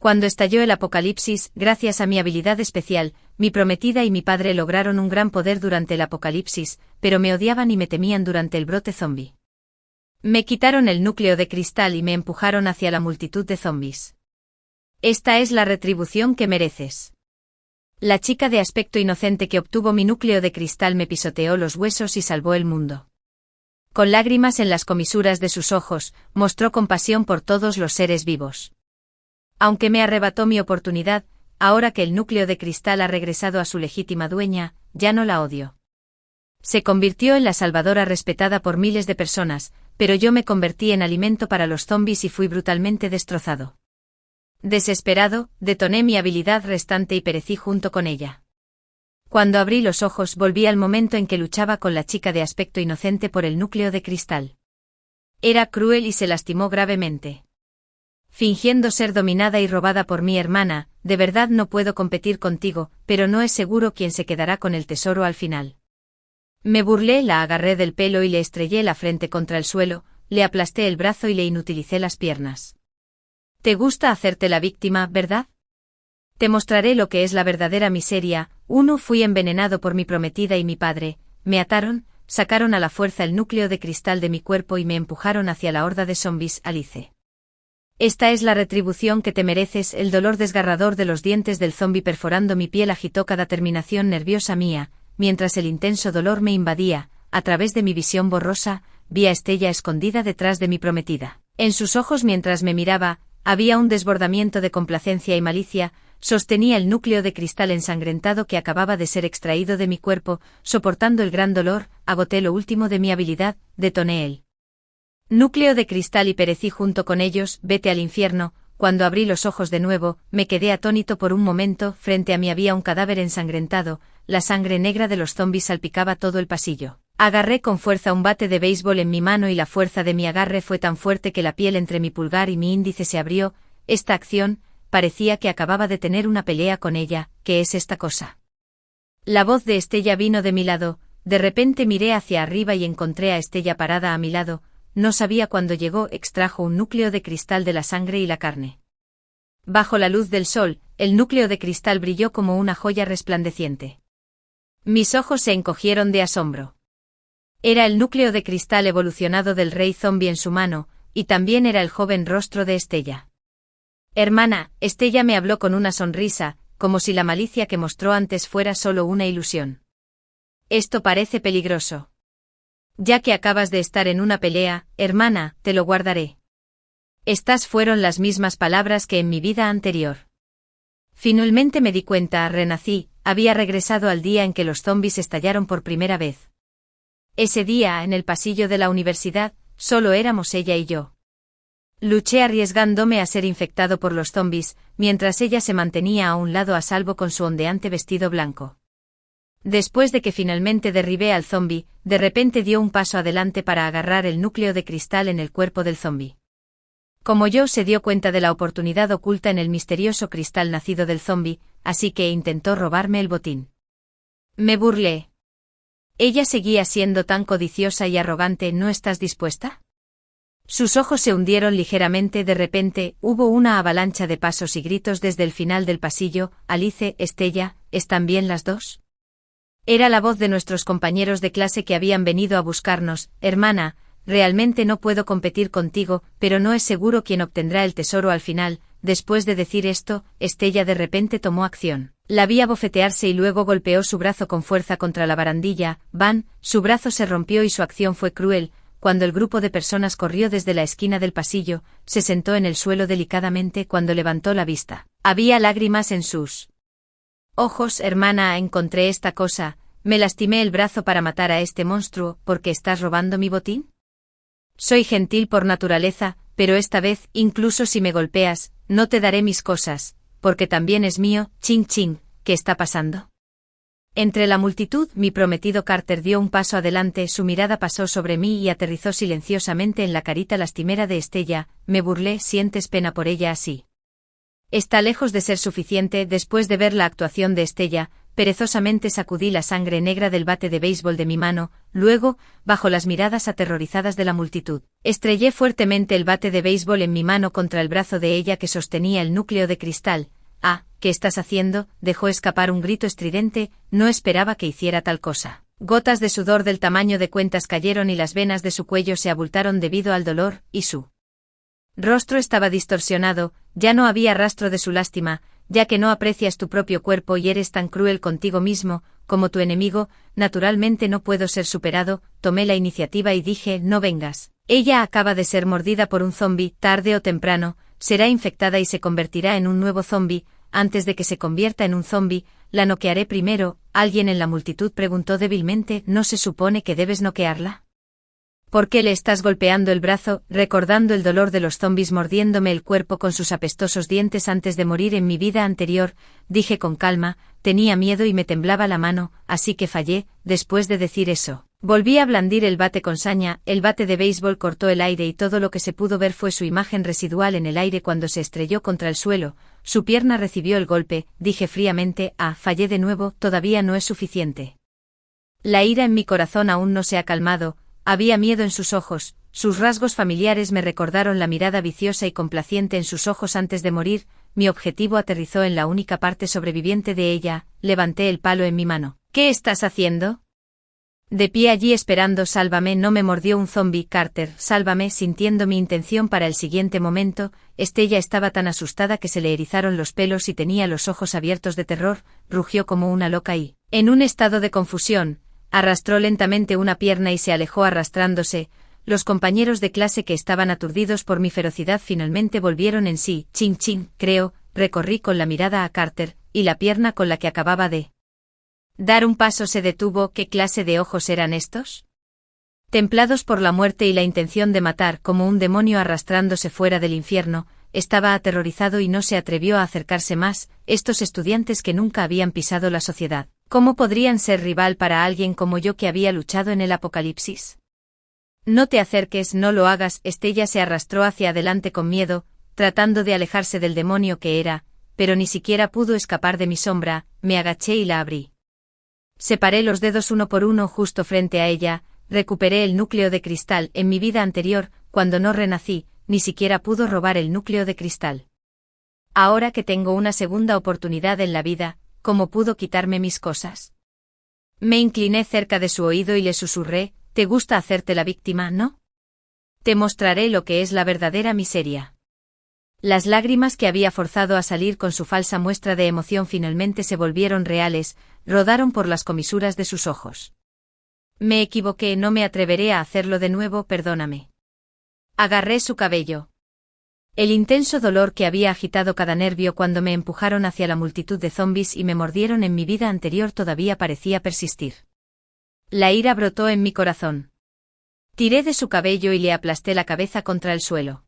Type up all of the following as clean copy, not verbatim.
Cuando estalló el apocalipsis, gracias a mi habilidad especial, mi prometida y mi padre lograron un gran poder durante el apocalipsis, pero me odiaban y me temían durante el brote zombie. Me quitaron el núcleo de cristal y me empujaron hacia la multitud de zombies. Esta es la retribución que mereces. La chica de aspecto inocente que obtuvo mi núcleo de cristal me pisoteó los huesos y salvó el mundo. Con lágrimas en las comisuras de sus ojos, mostró compasión por todos los seres vivos. Aunque me arrebató mi oportunidad, ahora que el núcleo de cristal ha regresado a su legítima dueña, ya no la odio. Se convirtió en la salvadora respetada por miles de personas, pero yo me convertí en alimento para los zombies y fui brutalmente destrozado. Desesperado, detoné mi habilidad restante y perecí junto con ella. Cuando abrí los ojos volví al momento en que luchaba con la chica de aspecto inocente por el núcleo de cristal. Era cruel y se lastimó gravemente. Fingiendo ser dominada y robada por mi hermana, de verdad no puedo competir contigo, pero no es seguro quién se quedará con el tesoro al final. Me burlé, la agarré del pelo y le estrellé la frente contra el suelo, le aplasté el brazo y le inutilicé las piernas. ¿Te gusta hacerte la víctima, verdad? Te mostraré lo que es la verdadera miseria. Fui envenenado por mi prometida y mi padre, me ataron, sacaron a la fuerza el núcleo de cristal de mi cuerpo y me empujaron hacia la horda de zombies, Alice. Esta es la retribución que te mereces. El dolor desgarrador de los dientes del zombi perforando mi piel agitó cada terminación nerviosa mía, mientras el intenso dolor me invadía. A través de mi visión borrosa, vi a Estella escondida detrás de mi prometida. En sus ojos mientras me miraba, había un desbordamiento de complacencia y malicia. Sostenía el núcleo de cristal ensangrentado que acababa de ser extraído de mi cuerpo, soportando el gran dolor, agoté lo último de mi habilidad, detoné el núcleo de cristal y perecí junto con ellos. Vete al infierno. Cuando abrí los ojos de nuevo, me quedé atónito por un momento. Frente a mí había un cadáver ensangrentado, la sangre negra de los zombies salpicaba todo el pasillo. Agarré con fuerza un bate de béisbol en mi mano y la fuerza de mi agarre fue tan fuerte que la piel entre mi pulgar y mi índice se abrió. Esta acción, parecía que acababa de tener una pelea con ella. ¿Qué es esta cosa? La voz de Estella vino de mi lado. De repente miré hacia arriba y encontré a Estella parada a mi lado. No sabía cuándo llegó. Extrajo un núcleo de cristal de la sangre y la carne. Bajo la luz del sol, el núcleo de cristal brilló como una joya resplandeciente. Mis ojos se encogieron de asombro. Era el núcleo de cristal evolucionado del rey zombie en su mano, y también era el joven rostro de Estella. Hermana, Estella me habló con una sonrisa, como si la malicia que mostró antes fuera solo una ilusión. Esto parece peligroso. Ya que acabas de estar en una pelea, hermana, te lo guardaré. Estas fueron las mismas palabras que en mi vida anterior. Finalmente me di cuenta, renací, había regresado al día en que los zombies estallaron por primera vez. Ese día, en el pasillo de la universidad, solo éramos ella y yo. Luché arriesgándome a ser infectado por los zombies, mientras ella se mantenía a un lado a salvo con su ondeante vestido blanco. Después de que finalmente derribé al zombi, de repente dio un paso adelante para agarrar el núcleo de cristal en el cuerpo del zombi. Como yo, se dio cuenta de la oportunidad oculta en el misterioso cristal nacido del zombi, así que intentó robarme el botín. Me burlé. Ella seguía siendo tan codiciosa y arrogante. ¿No estás dispuesta? Sus ojos se hundieron ligeramente. De repente, hubo una avalancha de pasos y gritos desde el final del pasillo. Alice, Estella, ¿están bien las dos? Era la voz de nuestros compañeros de clase que habían venido a buscarnos. Hermana, realmente no puedo competir contigo, pero no es seguro quién obtendrá el tesoro al final. Después de decir esto, Estella de repente tomó acción. La vi abofetearse y luego golpeó su brazo con fuerza contra la barandilla. Su brazo se rompió y su acción fue cruel. Cuando el grupo de personas corrió desde la esquina del pasillo, se sentó en el suelo delicadamente. Cuando levantó la vista, había lágrimas en sus ojos. Hermana, encontré esta cosa. Me lastimé el brazo para matar a este monstruo. ¿Por qué estás robando mi botín? Soy gentil por naturaleza, pero esta vez, incluso si me golpeas, no te daré mis cosas, porque también es mío. Ching ching, ¿qué está pasando? Entre la multitud, mi prometido Carter dio un paso adelante. Su mirada pasó sobre mí y aterrizó silenciosamente en la carita lastimera de Estella. Me burlé. ¿Sientes pena por ella así? Está lejos de ser suficiente. Después de ver la actuación de Estella, perezosamente sacudí la sangre negra del bate de béisbol de mi mano, luego, bajo las miradas aterrorizadas de la multitud, estrellé fuertemente el bate de béisbol en mi mano contra el brazo de ella que sostenía el núcleo de cristal. «Ah, ¿qué estás haciendo?», dejó escapar un grito estridente, no esperaba que hiciera tal cosa. Gotas de sudor del tamaño de cuentas cayeron y las venas de su cuello se abultaron debido al dolor, y su rostro estaba distorsionado, ya no había rastro de su lástima, ya que no aprecias tu propio cuerpo y eres tan cruel contigo mismo, como tu enemigo, naturalmente no puedo ser superado. Tomé la iniciativa y dije, no vengas. Ella acaba de ser mordida por un zombi, tarde o temprano, será infectada y se convertirá en un nuevo zombi. Antes de que se convierta en un zombi, la noquearé primero. Alguien en la multitud preguntó débilmente, ¿no se supone que debes noquearla? ¿Por qué le estás golpeando el brazo, recordando el dolor de los zombis mordiéndome el cuerpo con sus apestosos dientes antes de morir en mi vida anterior? Dije con calma, tenía miedo y me temblaba la mano, así que fallé. Después de decir eso, volví a blandir el bate con saña. El bate de béisbol cortó el aire y todo lo que se pudo ver fue su imagen residual en el aire cuando se estrelló contra el suelo. Su pierna recibió el golpe. Dije fríamente, fallé de nuevo, todavía no es suficiente. La ira en mi corazón aún no se ha calmado. Había miedo en sus ojos, sus rasgos familiares me recordaron la mirada viciosa y complaciente en sus ojos antes de morir. Mi objetivo aterrizó en la única parte sobreviviente de ella. Levanté el palo en mi mano. ¿Qué estás haciendo? De pie allí esperando, sálvame, no me mordió un zombi, Carter, sálvame. Sintiendo mi intención para el siguiente momento, Estella estaba tan asustada que se le erizaron los pelos y tenía los ojos abiertos de terror, rugió como una loca y, en un estado de confusión, arrastró lentamente una pierna y se alejó arrastrándose. Los compañeros de clase que estaban aturdidos por mi ferocidad finalmente volvieron en sí. Chin chin, creo, recorrí con la mirada a Carter, y la pierna con la que acababa de dar un paso se detuvo. ¿Qué clase de ojos eran estos? Templados por la muerte y la intención de matar, como un demonio arrastrándose fuera del infierno. Estaba aterrorizado y no se atrevió a acercarse más. Estos estudiantes que nunca habían pisado la sociedad, ¿cómo podrían ser rival para alguien como yo que había luchado en el apocalipsis? No te acerques, no lo hagas. Estella se arrastró hacia adelante con miedo, tratando de alejarse del demonio que era, pero ni siquiera pudo escapar de mi sombra. Me agaché y la abrí. Separé los dedos uno por uno justo frente a ella. Recuperé el núcleo de cristal. En mi vida anterior, cuando no renací, ni siquiera pudo robar el núcleo de cristal. Ahora que tengo una segunda oportunidad en la vida, ¿cómo pudo quitarme mis cosas? Me incliné cerca de su oído y le susurré, ¿te gusta hacerte la víctima, no? Te mostraré lo que es la verdadera miseria. Las lágrimas que había forzado a salir con su falsa muestra de emoción finalmente se volvieron reales, rodaron por las comisuras de sus ojos. Me equivoqué, no me atreveré a hacerlo de nuevo, perdóname. Agarré su cabello. El intenso dolor que había agitado cada nervio cuando me empujaron hacia la multitud de zombis y me mordieron en mi vida anterior todavía parecía persistir. La ira brotó en mi corazón. Tiré de su cabello y le aplasté la cabeza contra el suelo.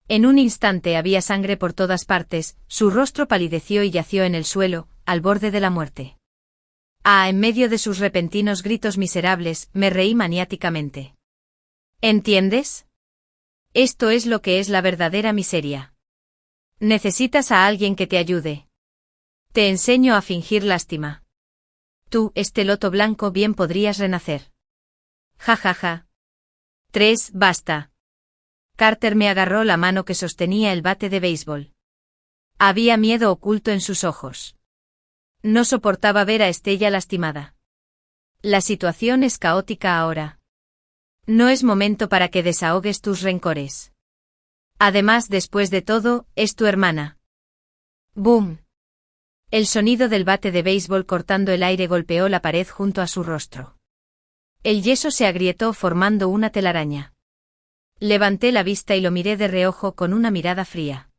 En un instante había sangre por todas partes, su rostro palideció y yació en el suelo, al borde de la muerte. En medio de sus repentinos gritos miserables, me reí maniáticamente. ¿Entiendes? Esto es lo que es la verdadera miseria. Necesitas a alguien que te ayude. Te enseño a fingir lástima. Tú, este loto blanco, bien podrías renacer. Ja ja ja. 3, basta. Carter me agarró la mano que sostenía el bate de béisbol. Había miedo oculto en sus ojos. No soportaba ver a Estella lastimada. La situación es caótica ahora. No es momento para que desahogues tus rencores. Además, después de todo, es tu hermana. ¡Boom! El sonido del bate de béisbol cortando el aire golpeó la pared junto a su rostro. El yeso se agrietó formando una telaraña. Levanté la vista y lo miré de reojo con una mirada fría.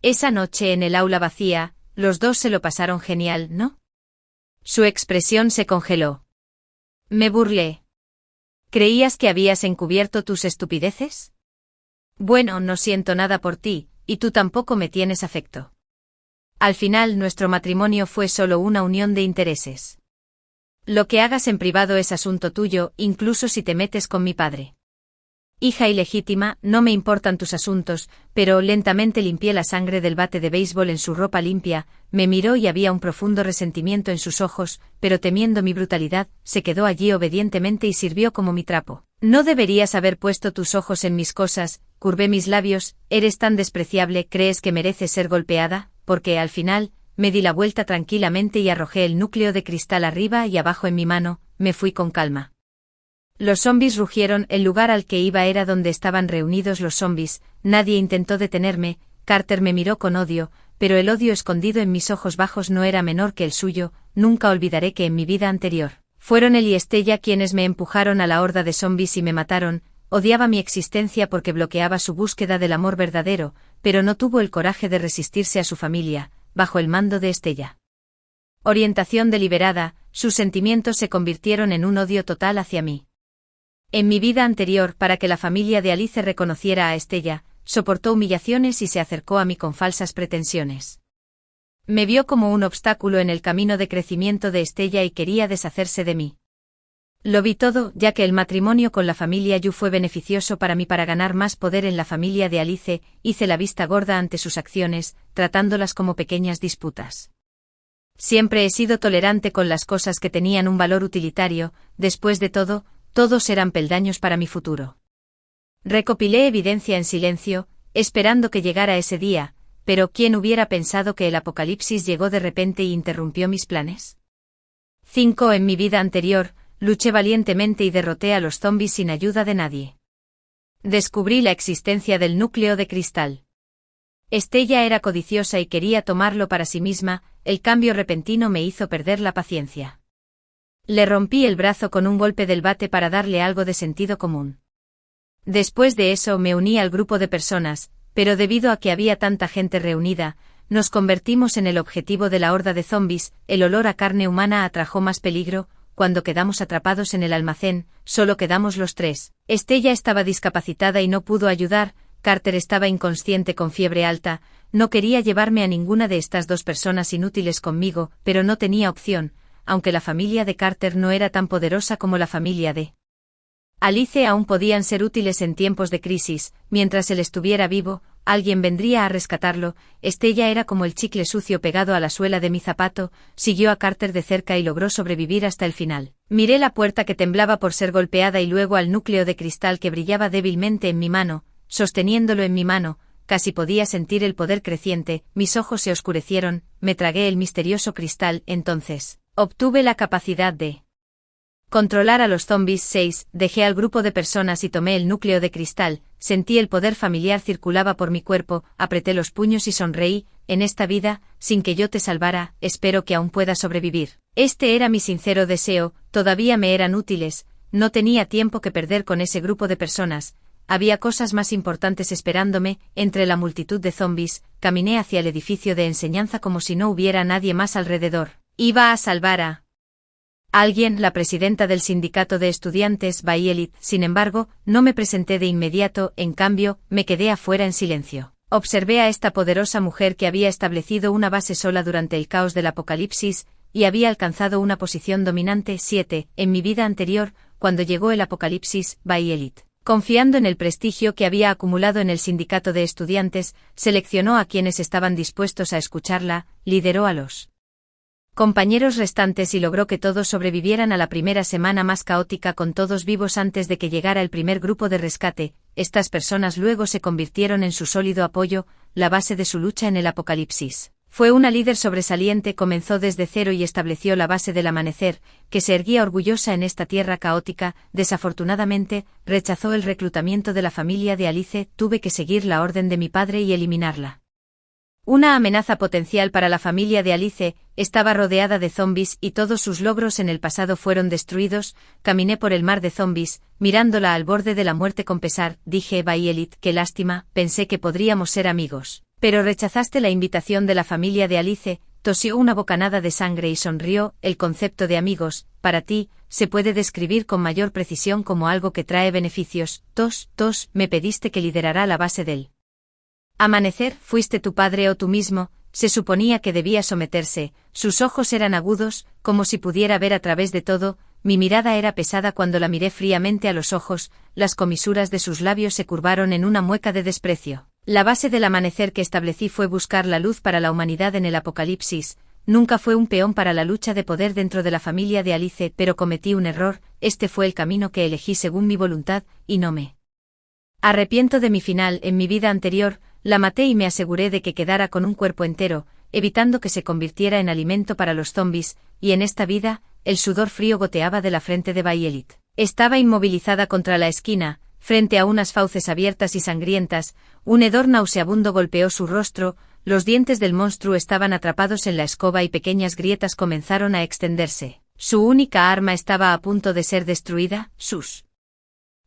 Esa noche en el aula vacía, los dos se lo pasaron genial, ¿no? Su expresión se congeló. Me burlé. ¿Creías que habías encubierto tus estupideces? Bueno, no siento nada por ti, y tú tampoco me tienes afecto. Al final nuestro matrimonio fue solo una unión de intereses. Lo que hagas en privado es asunto tuyo, incluso si te metes con mi padre. Hija ilegítima, no me importan tus asuntos, pero lentamente limpié la sangre del bate de béisbol en su ropa limpia, me miró y había un profundo resentimiento en sus ojos, pero temiendo mi brutalidad, se quedó allí obedientemente y sirvió como mi trapo. No deberías haber puesto tus ojos en mis cosas, curvé mis labios, eres tan despreciable, ¿crees que mereces ser golpeada? Porque al final, me di la vuelta tranquilamente y arrojé el núcleo de cristal arriba y abajo en mi mano, me fui con calma. Los zombis rugieron, el lugar al que iba era donde estaban reunidos los zombis, nadie intentó detenerme, Carter me miró con odio, pero el odio escondido en mis ojos bajos no era menor que el suyo, nunca olvidaré que en mi vida anterior, fueron él y Estella quienes me empujaron a la horda de zombis y me mataron, odiaba mi existencia porque bloqueaba su búsqueda del amor verdadero, pero no tuvo el coraje de resistirse a su familia, bajo el mando de Estella. Orientación deliberada, sus sentimientos se convirtieron en un odio total hacia mí. En mi vida anterior, para que la familia de Alice reconociera a Estella, soportó humillaciones y se acercó a mí con falsas pretensiones. Me vio como un obstáculo en el camino de crecimiento de Estella y quería deshacerse de mí. Lo vi todo, ya que el matrimonio con la familia Yu fue beneficioso para mí para ganar más poder en la familia de Alice, hice la vista gorda ante sus acciones, tratándolas como pequeñas disputas. Siempre he sido tolerante con las cosas que tenían un valor utilitario, después de todo, todos eran peldaños para mi futuro. Recopilé evidencia en silencio, esperando que llegara ese día, pero ¿quién hubiera pensado que el apocalipsis llegó de repente y interrumpió mis planes? 5. En mi vida anterior, luché valientemente y derroté a los zombis sin ayuda de nadie. Descubrí la existencia del núcleo de cristal. Estella era codiciosa y quería tomarlo para sí misma, el cambio repentino me hizo perder la paciencia. Le rompí el brazo con un golpe del bate para darle algo de sentido común. Después de eso me uní al grupo de personas, pero debido a que había tanta gente reunida, nos convertimos en el objetivo de la horda de zombis, el olor a carne humana atrajo más peligro, cuando quedamos atrapados en el almacén, solo quedamos los tres. Estella estaba discapacitada y no pudo ayudar, Carter estaba inconsciente con fiebre alta, no quería llevarme a ninguna de estas dos personas inútiles conmigo, pero no tenía opción, aunque la familia de Carter no era tan poderosa como la familia de Alice aún podían ser útiles en tiempos de crisis, mientras él estuviera vivo, alguien vendría a rescatarlo, Estella era como el chicle sucio pegado a la suela de mi zapato, siguió a Carter de cerca y logró sobrevivir hasta el final. Miré la puerta que temblaba por ser golpeada y luego al núcleo de cristal que brillaba débilmente en mi mano, sosteniéndolo en mi mano, casi podía sentir el poder creciente, mis ojos se oscurecieron, me tragué el misterioso cristal, entonces obtuve la capacidad de controlar a los zombis. 6. Dejé al grupo de personas y tomé el núcleo de cristal, sentí el poder familiar circulaba por mi cuerpo, apreté los puños y sonreí, en esta vida, sin que yo te salvara, espero que aún puedas sobrevivir. Este era mi sincero deseo, todavía me eran útiles, no tenía tiempo que perder con ese grupo de personas, había cosas más importantes esperándome, entre la multitud de zombis, caminé hacia el edificio de enseñanza como si no hubiera nadie más alrededor. Iba a salvar a alguien, la presidenta del sindicato de estudiantes Violet, sin embargo, no me presenté de inmediato, en cambio, me quedé afuera en silencio. Observé a esta poderosa mujer que había establecido una base sola durante el caos del apocalipsis, y había alcanzado una posición dominante. 7. En mi vida anterior, cuando llegó el apocalipsis, Violet, confiando en el prestigio que había acumulado en el sindicato de estudiantes, seleccionó a quienes estaban dispuestos a escucharla, lideró a los compañeros restantes y logró que todos sobrevivieran a la primera semana más caótica con todos vivos antes de que llegara el primer grupo de rescate. Estas personas luego se convirtieron en su sólido apoyo, la base de su lucha en el apocalipsis. Fue una líder sobresaliente, comenzó desde cero y estableció la base del amanecer, que se erguía orgullosa en esta tierra caótica. Desafortunadamente, rechazó el reclutamiento de la familia de Alice, tuve que seguir la orden de mi padre y eliminarla. Una amenaza potencial para la familia de Alice, estaba rodeada de zombis y todos sus logros en el pasado fueron destruidos, caminé por el mar de zombis, mirándola al borde de la muerte con pesar, dije Violet, qué lástima, pensé que podríamos ser amigos. Pero rechazaste la invitación de la familia de Alice, tosió una bocanada de sangre y sonrió, el concepto de amigos, para ti, se puede describir con mayor precisión como algo que trae beneficios, me pediste que liderara la base del amanecer, fuiste tu padre o tú mismo, se suponía que debía someterse, sus ojos eran agudos, como si pudiera ver a través de todo, mi mirada era pesada cuando la miré fríamente a los ojos, las comisuras de sus labios se curvaron en una mueca de desprecio. La base del amanecer que establecí fue buscar la luz para la humanidad en el apocalipsis. Nunca fue un peón para la lucha de poder dentro de la familia de Alice, pero cometí un error, este fue el camino que elegí según mi voluntad, y no me arrepiento de mi final. En mi vida anterior, la maté y me aseguré de que quedara con un cuerpo entero, evitando que se convirtiera en alimento para los zombies, y en esta vida, el sudor frío goteaba de la frente de Violet. Estaba inmovilizada contra la esquina, frente a unas fauces abiertas y sangrientas, un hedor nauseabundo golpeó su rostro, los dientes del monstruo estaban atrapados en la escoba y pequeñas grietas comenzaron a extenderse. Su única arma estaba a punto de ser destruida, sus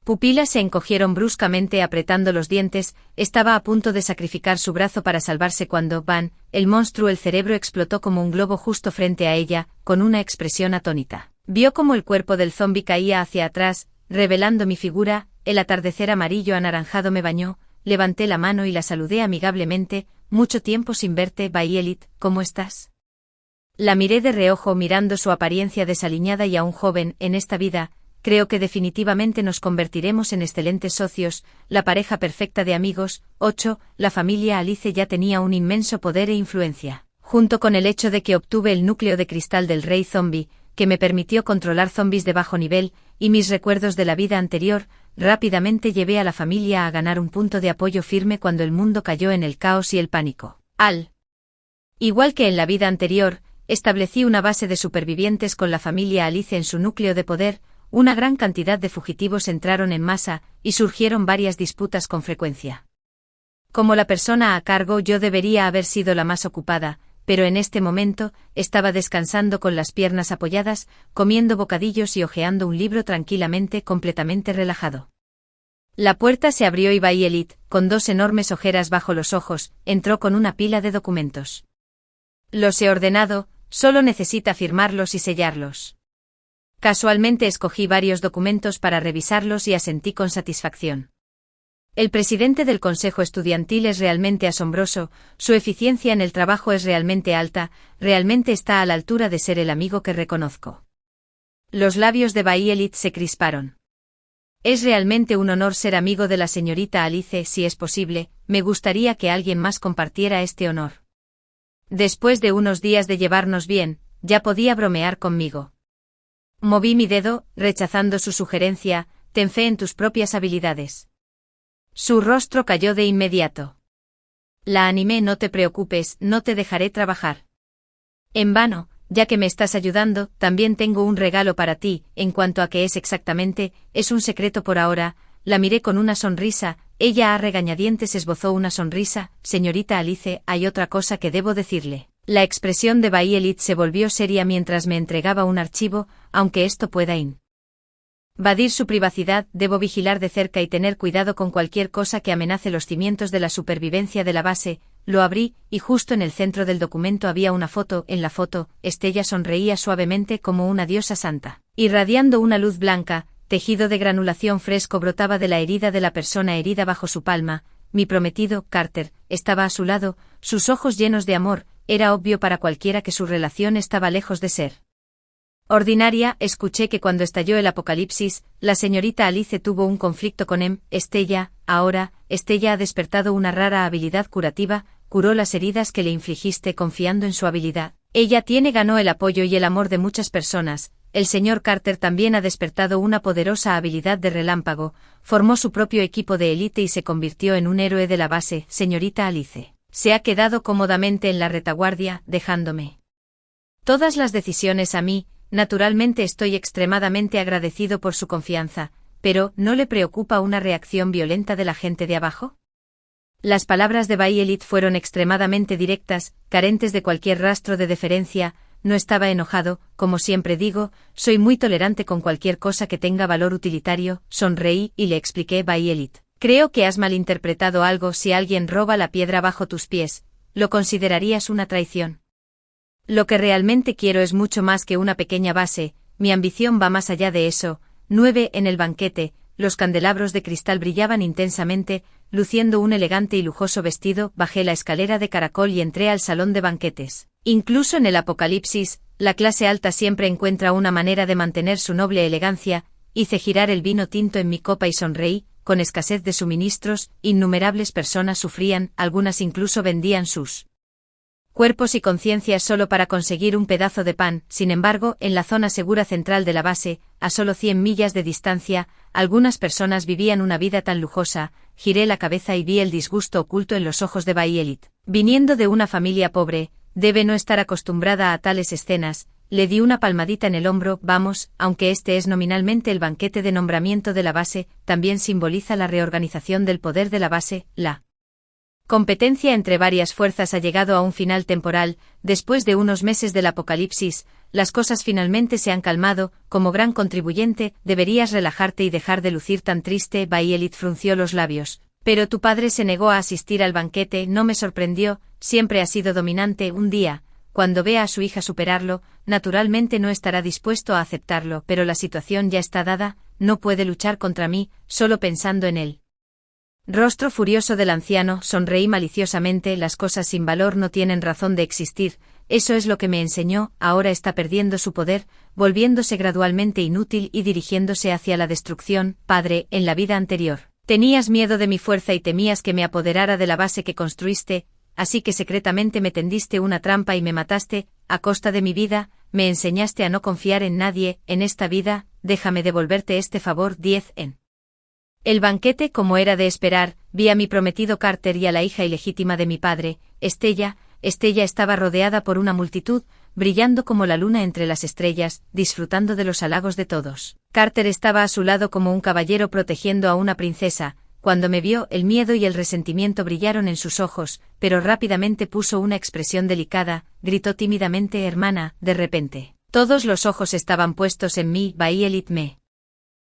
pupilas se encogieron bruscamente apretando los dientes, estaba a punto de sacrificar su brazo para salvarse cuando, ¡bam!, el monstruo, el cerebro explotó como un globo justo frente a ella, con una expresión atónita. Vio como el cuerpo del zombi caía hacia atrás, revelando mi figura, el atardecer amarillo anaranjado me bañó, levanté la mano y la saludé amigablemente, mucho tiempo sin verte, Violet, ¿cómo estás? La miré de reojo mirando su apariencia desaliñada y aún joven. En esta vida, creo que definitivamente nos convertiremos en excelentes socios, la pareja perfecta de amigos. 8. La familia Alice ya tenía un inmenso poder e influencia, junto con el hecho de que obtuve el núcleo de cristal del rey zombie, que me permitió controlar zombies de bajo nivel, y mis recuerdos de la vida anterior. Rápidamente llevé a la familia a ganar un punto de apoyo firme cuando el mundo cayó en el caos y el pánico. Al igual que en la vida anterior, establecí una base de supervivientes con la familia Alice en su núcleo de poder. Una gran cantidad de fugitivos entraron en masa, y surgieron varias disputas con frecuencia. Como la persona a cargo yo debería haber sido la más ocupada, pero en este momento, estaba descansando con las piernas apoyadas, comiendo bocadillos y hojeando un libro tranquilamente, completamente relajado. La puerta se abrió y Violet, con dos enormes ojeras bajo los ojos, entró con una pila de documentos. Los he ordenado, solo necesita firmarlos y sellarlos. Casualmente escogí varios documentos para revisarlos y asentí con satisfacción. El presidente del consejo estudiantil es realmente asombroso, su eficiencia en el trabajo es realmente alta, realmente está a la altura de ser el amigo que reconozco. Los labios de Violet se crisparon. Es realmente un honor ser amigo de la señorita Alice. Si es posible, me gustaría que alguien más compartiera este honor. Después de unos días de llevarnos bien, ya podía bromear conmigo. Moví mi dedo, rechazando su sugerencia. Ten fe en tus propias habilidades. Su rostro cayó de inmediato. La animé. No te preocupes, no te dejaré trabajar. En vano, ya que me estás ayudando, también tengo un regalo para ti. En cuanto a qué es exactamente, es un secreto por ahora. La miré con una sonrisa, ella a regañadientes esbozó una sonrisa. Señorita Alice, hay otra cosa que debo decirle. La expresión de Violet se volvió seria mientras me entregaba un archivo, aunque esto pueda invadir su privacidad, debo vigilar de cerca y tener cuidado con cualquier cosa que amenace los cimientos de la supervivencia de la base. Lo abrí, y justo en el centro del documento había una foto. En la foto, Estella sonreía suavemente como una diosa santa. Irradiando una luz blanca, tejido de granulación fresco brotaba de la herida de la persona herida bajo su palma. Mi prometido, Carter, estaba a su lado, sus ojos llenos de amor. Era obvio para cualquiera que su relación estaba lejos de ser ordinaria. Escuché que cuando estalló el apocalipsis, la señorita Alice tuvo un conflicto con Estella. Ahora, Estella ha despertado una rara habilidad curativa, curó las heridas que le infligiste confiando en su habilidad. Ella ganó el apoyo y el amor de muchas personas. El señor Carter también ha despertado una poderosa habilidad de relámpago, formó su propio equipo de élite y se convirtió en un héroe de la base. Señorita Alice se ha quedado cómodamente en la retaguardia, dejándome todas las decisiones a mí. Naturalmente estoy extremadamente agradecido por su confianza, pero ¿no le preocupa una reacción violenta de la gente de abajo? Las palabras de Violet fueron extremadamente directas, carentes de cualquier rastro de deferencia. No estaba enojado, como siempre digo, soy muy tolerante con cualquier cosa que tenga valor utilitario. Sonreí y le expliqué. Violet, creo que has malinterpretado algo. Si alguien roba la piedra bajo tus pies, ¿lo considerarías una traición? Lo que realmente quiero es mucho más que una pequeña base, mi ambición va más allá de eso. 9. En el banquete, los candelabros de cristal brillaban intensamente, luciendo un elegante y lujoso vestido. Bajé la escalera de caracol y entré al salón de banquetes. Incluso en el apocalipsis, La clase alta siempre encuentra una manera de mantener su noble elegancia. Hice girar el vino tinto en mi copa y sonreí. Con escasez de suministros, innumerables personas sufrían, algunas incluso vendían sus cuerpos y conciencias solo para conseguir un pedazo de pan. Sin embargo, en la zona segura central de la base, a solo 100 millas de distancia, algunas personas vivían una vida tan lujosa. Giré la cabeza y vi el disgusto oculto en los ojos de Bayelit. Viniendo de una familia pobre, debe no estar acostumbrada a tales escenas. Le di una palmadita en el hombro. Vamos, aunque este es nominalmente el banquete de nombramiento de la base, también simboliza la reorganización del poder de la base. La competencia entre varias fuerzas ha llegado a un final temporal. Después de unos meses del apocalipsis, las cosas finalmente se han calmado. Como gran contribuyente, deberías relajarte y dejar de lucir tan triste. Bayelit frunció los labios. Pero tu padre se negó a asistir al banquete. No me sorprendió, siempre ha sido dominante. Un día, cuando vea a su hija superarlo, naturalmente no estará dispuesto a aceptarlo, pero la situación ya está dada, no puede luchar contra mí, solo pensando en él. Rostro furioso del anciano, sonreí maliciosamente. Las cosas sin valor no tienen razón de existir, eso es lo que me enseñó. Ahora está perdiendo su poder, volviéndose gradualmente inútil y dirigiéndose hacia la destrucción. Padre, en la vida anterior, tenías miedo de mi fuerza y temías que me apoderara de la base que construiste, así que secretamente me tendiste una trampa y me mataste, a costa de mi vida. Me enseñaste a no confiar en nadie. En esta vida, déjame devolverte este favor. 10 en el banquete, como era de esperar, vi a mi prometido Carter y a la hija ilegítima de mi padre, Estella. Estella estaba rodeada por una multitud, brillando como la luna entre las estrellas, disfrutando de los halagos de todos. Carter estaba a su lado como un caballero protegiendo a una princesa. Cuando me vio, el miedo y el resentimiento brillaron en sus ojos, pero rápidamente puso una expresión delicada. Gritó tímidamente: hermana. De repente, todos los ojos estaban puestos en mí. Bayelit me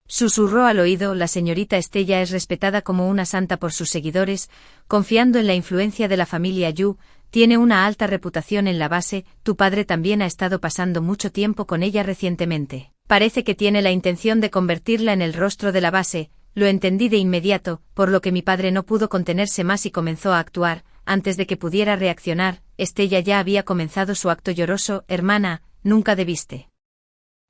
susurró al oído: la señorita Estella es respetada como una santa por sus seguidores, confiando en la influencia de la familia Yu, tiene una alta reputación en la base. Tu padre también ha estado pasando mucho tiempo con ella recientemente. Parece que tiene la intención de convertirla en el rostro de la base. Lo entendí de inmediato, por lo que mi padre no pudo contenerse más y comenzó a actuar. Antes de que pudiera reaccionar, Estella ya había comenzado su acto lloroso. Hermana, nunca debiste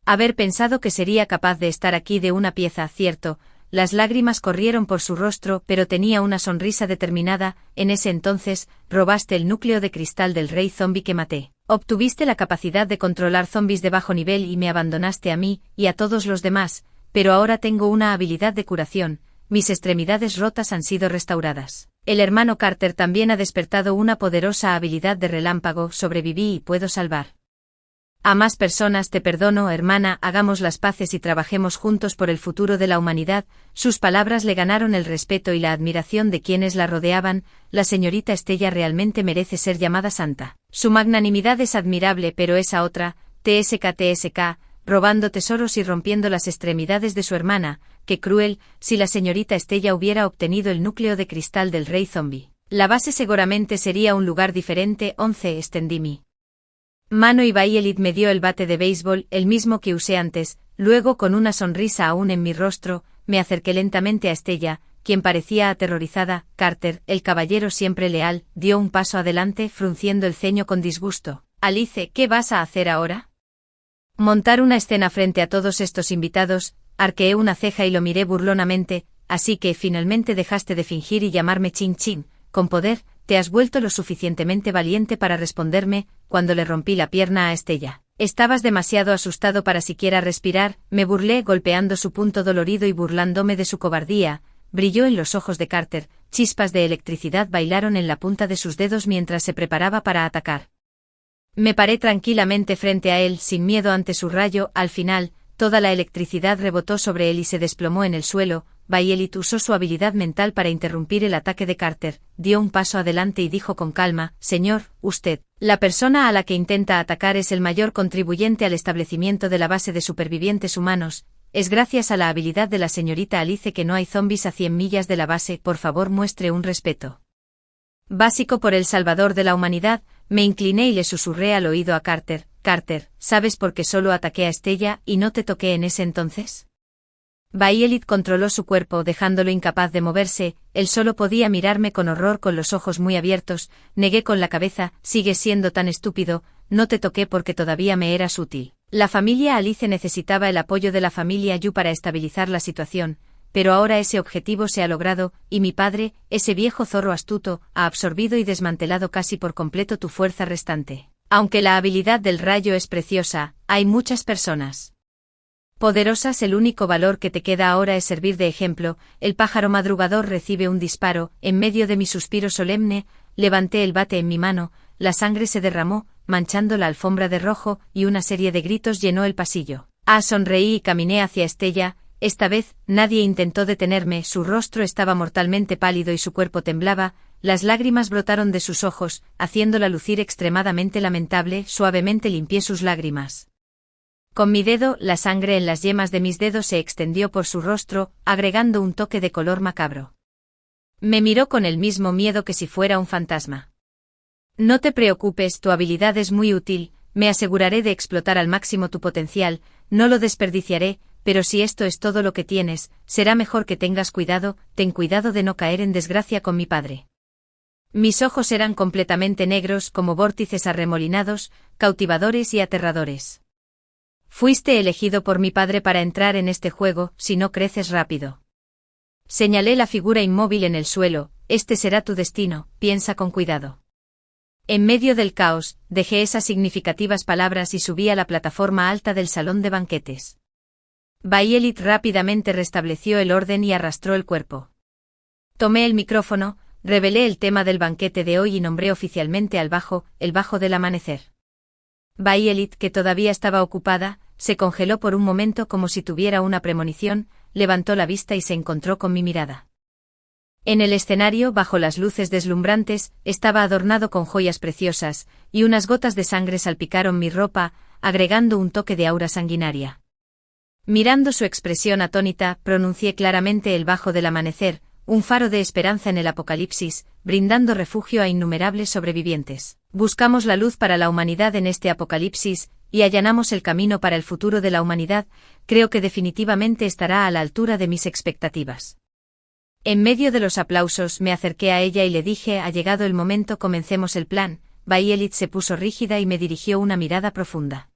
haber pensado que sería capaz de estar aquí de una pieza. Cierto, las lágrimas corrieron por su rostro, pero tenía una sonrisa determinada. En ese entonces, robaste el núcleo de cristal del rey zombie que maté. Obtuviste la capacidad de controlar zombies de bajo nivel y me abandonaste a mí, y a todos los demás, pero ahora tengo una habilidad de curación, mis extremidades rotas han sido restauradas. El hermano Carter también ha despertado una poderosa habilidad de relámpago. Sobreviví y puedo salvar a más personas. Te perdono, hermana, hagamos las paces y trabajemos juntos por el futuro de la humanidad. Sus palabras le ganaron el respeto y la admiración de quienes la rodeaban. La señorita Estella realmente merece ser llamada santa. Su magnanimidad es admirable, pero esa otra, TSK, robando tesoros y rompiendo las extremidades de su hermana, qué cruel. Si la señorita Estella hubiera obtenido el núcleo de cristal del rey zombie, la base seguramente sería un lugar diferente. 11 Extendí mi mano y Bayelit me dio el bate de béisbol, el mismo que usé antes. Luego, con una sonrisa aún en mi rostro, me acerqué lentamente a Estella, quien parecía aterrorizada. Carter, el caballero siempre leal, dio un paso adelante, frunciendo el ceño con disgusto. Alice, ¿qué vas a hacer ahora? Montar una escena frente a todos estos invitados. Arqueé una ceja y lo miré burlonamente. Así que finalmente dejaste de fingir y llamarme Chin Chin. Con poder, te has vuelto lo suficientemente valiente para responderme. Cuando le rompí la pierna a Estella, estabas demasiado asustado para siquiera respirar. Me burlé, golpeando su punto dolorido y burlándome de su cobardía. Brilló en los ojos de Carter, chispas de electricidad bailaron en la punta de sus dedos mientras se preparaba para atacar. Me paré tranquilamente frente a él, sin miedo ante su rayo. Al final, toda la electricidad rebotó sobre él y se desplomó en el suelo. Bayelit usó su habilidad mental para interrumpir el ataque de Carter, dio un paso adelante y dijo con calma: Señor, usted, la persona a la que intenta atacar es el mayor contribuyente al establecimiento de la base de supervivientes humanos. Es gracias a la habilidad de la señorita Alice que no hay zombies a 100 millas de la base. Por favor, muestre un respeto básico por el salvador de la humanidad. Me incliné y le susurré al oído a Carter: Carter, ¿sabes por qué solo ataqué a Estella y no te toqué en ese entonces? Bayelit controló su cuerpo dejándolo incapaz de moverse. Él solo podía mirarme con horror con los ojos muy abiertos. Negué con la cabeza: sigues siendo tan estúpido, no te toqué porque todavía me eras útil. La familia Alice necesitaba el apoyo de la familia Yu para estabilizar la situación, pero ahora ese objetivo se ha logrado, y mi padre, ese viejo zorro astuto, ha absorbido y desmantelado casi por completo tu fuerza restante. Aunque la habilidad del rayo es preciosa, hay muchas personas poderosas. El único valor que te queda ahora es servir de ejemplo. El pájaro madrugador recibe un disparo. En medio de mi suspiro solemne, levanté el bate en mi mano, la sangre se derramó, manchando la alfombra de rojo, y una serie de gritos llenó el pasillo. Sonreí y caminé hacia Estella. Esta vez, nadie intentó detenerme. Su rostro estaba mortalmente pálido y su cuerpo temblaba. Las lágrimas brotaron de sus ojos, haciéndola lucir extremadamente lamentable. Suavemente limpié sus lágrimas con mi dedo. La sangre en las yemas de mis dedos se extendió por su rostro, agregando un toque de color macabro. Me miró con el mismo miedo que si fuera un fantasma. No te preocupes, tu habilidad es muy útil, me aseguraré de explotar al máximo tu potencial, no lo desperdiciaré, pero si esto es todo lo que tienes, será mejor que tengas cuidado, ten cuidado de no caer en desgracia con mi padre. Mis ojos eran completamente negros como vórtices arremolinados, cautivadores y aterradores. Fuiste elegido por mi padre para entrar en este juego, si no creces rápido. Señalé la figura inmóvil en el suelo, este será tu destino, piensa con cuidado. En medio del caos, dejé esas significativas palabras y subí a la plataforma alta del salón de banquetes. Violet rápidamente restableció el orden y arrastró el cuerpo. Tomé el micrófono, revelé el tema del banquete de hoy y nombré oficialmente al bajo, el bajo del amanecer. Violet, que todavía estaba ocupada, se congeló por un momento como si tuviera una premonición, levantó la vista y se encontró con mi mirada. En el escenario, bajo las luces deslumbrantes, estaba adornado con joyas preciosas, y unas gotas de sangre salpicaron mi ropa, agregando un toque de aura sanguinaria. Mirando su expresión atónita, pronuncié claramente el bajo del amanecer, un faro de esperanza en el apocalipsis, brindando refugio a innumerables sobrevivientes. Buscamos la luz para la humanidad en este apocalipsis, y allanamos el camino para el futuro de la humanidad. Creo que definitivamente estará a la altura de mis expectativas. En medio de los aplausos me acerqué a ella y le dije: ha llegado el momento, comencemos el plan. Violet se puso rígida y me dirigió una mirada profunda.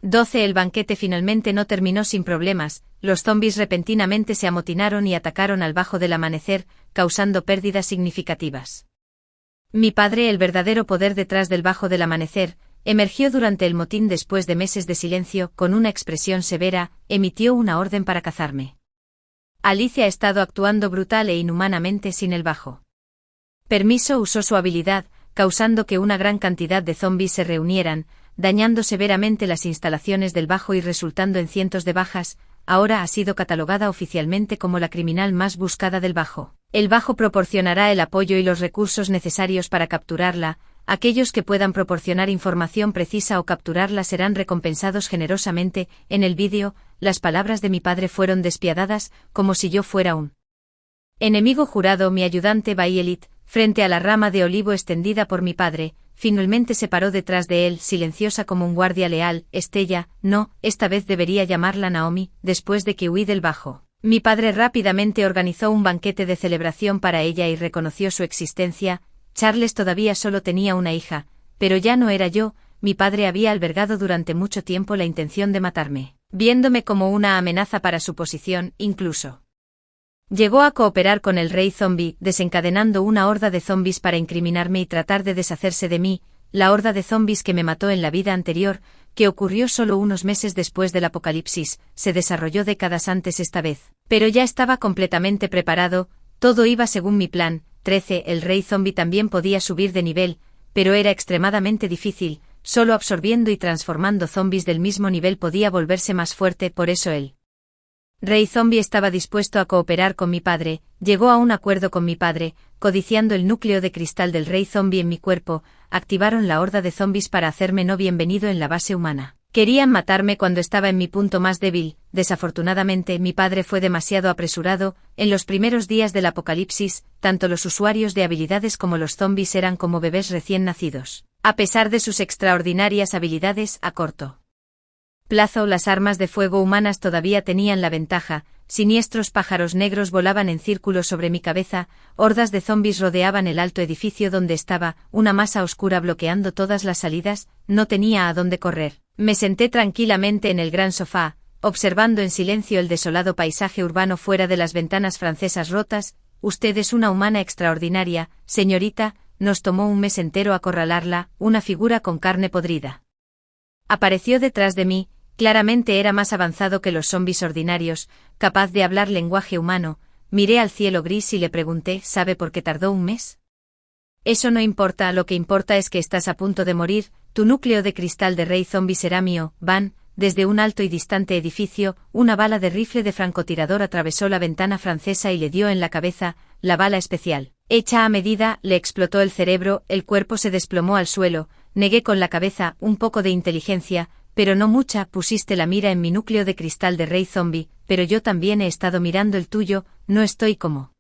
12. El banquete finalmente no terminó sin problemas. Los zombis repentinamente se amotinaron y atacaron al bajo del amanecer, causando pérdidas significativas. Mi padre, el verdadero poder detrás del bajo del amanecer, emergió durante el motín después de meses de silencio. Con una expresión severa, emitió una orden para cazarme. Alice ha estado actuando brutal e inhumanamente sin el bajo. Permiso usó su habilidad, causando que una gran cantidad de zombis se reunieran, dañando severamente las instalaciones del bajo y resultando en cientos de bajas. Ahora ha sido catalogada oficialmente como la criminal más buscada del bajo. El bajo proporcionará el apoyo y los recursos necesarios para capturarla. Aquellos que puedan proporcionar información precisa o capturarla serán recompensados generosamente. En el vídeo, las palabras de mi padre fueron despiadadas, como si yo fuera un enemigo jurado. Mi ayudante Violet, frente a la rama de olivo extendida por mi padre, finalmente se paró detrás de él, silenciosa como un guardia leal. Estella, no, esta vez debería llamarla Naomi, después de que huí del bajo. Mi padre rápidamente organizó un banquete de celebración para ella y reconoció su existencia. Charles todavía solo tenía una hija, pero ya no era yo. Mi padre había albergado durante mucho tiempo la intención de matarme, viéndome como una amenaza para su posición. Incluso llegó a cooperar con el rey zombie, desencadenando una horda de zombies para incriminarme y tratar de deshacerse de mí. La horda de zombies que me mató en la vida anterior, que ocurrió solo unos meses después del apocalipsis, se desarrolló décadas antes esta vez. Pero ya estaba completamente preparado, todo iba según mi plan. 13. El rey zombie también podía subir de nivel, pero era extremadamente difícil. Solo absorbiendo y transformando zombies del mismo nivel podía volverse más fuerte. Por eso el rey zombie estaba dispuesto a cooperar con mi padre. Llegó a un acuerdo con mi padre, codiciando el núcleo de cristal del rey zombie en mi cuerpo. Activaron la horda de zombies para hacerme no bienvenido en la base humana. Querían matarme cuando estaba en mi punto más débil. Desafortunadamente, mi padre fue demasiado apresurado. En los primeros días del apocalipsis, tanto los usuarios de habilidades como los zombies eran como bebés recién nacidos. A pesar de sus extraordinarias habilidades a corto plazo, las armas de fuego humanas todavía tenían la ventaja. siniestros pájaros negros volaban en círculos sobre mi cabeza, hordas de zombis rodeaban el alto edificio donde estaba, una masa oscura bloqueando todas las salidas, no tenía a dónde correr. Me senté tranquilamente en el gran sofá, observando en silencio el desolado paisaje urbano fuera de las ventanas francesas rotas. Usted es una humana extraordinaria, señorita, nos tomó un mes entero acorralarla, una figura con carne podrida. Apareció detrás de mí, claramente era más avanzado que los zombis ordinarios, capaz de hablar lenguaje humano. Miré al cielo gris y le pregunté, ¿sabe por qué tardó un mes? Eso no importa, lo que importa es que estás a punto de morir, tu núcleo de cristal de rey zombie será mío, Van. Desde un alto y distante edificio, una bala de rifle de francotirador atravesó la ventana francesa y le dio en la cabeza, la bala especial. Hecha a medida, le explotó el cerebro, el cuerpo se desplomó al suelo. Negué con la cabeza, un poco de inteligencia, pero no mucha. Pusiste la mira en mi núcleo de cristal de rey zombie, pero yo también he estado mirando el tuyo, no estoy como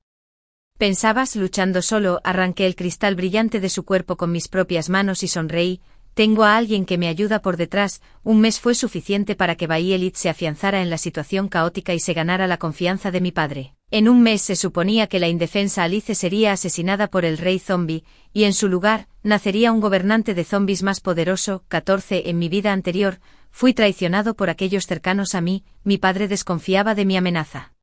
pensabas luchando solo. Arranqué el cristal brillante de su cuerpo con mis propias manos y sonreí. Tengo a alguien que me ayuda por detrás. Un mes fue suficiente para que Violet se afianzara en la situación caótica y se ganara la confianza de mi padre. En un mes se suponía que la indefensa Alice sería asesinada por el rey zombie, y en su lugar, nacería un gobernante de zombies más poderoso. 14. En mi vida anterior, fui traicionado por aquellos cercanos a mí, mi padre desconfiaba de mi amenaza.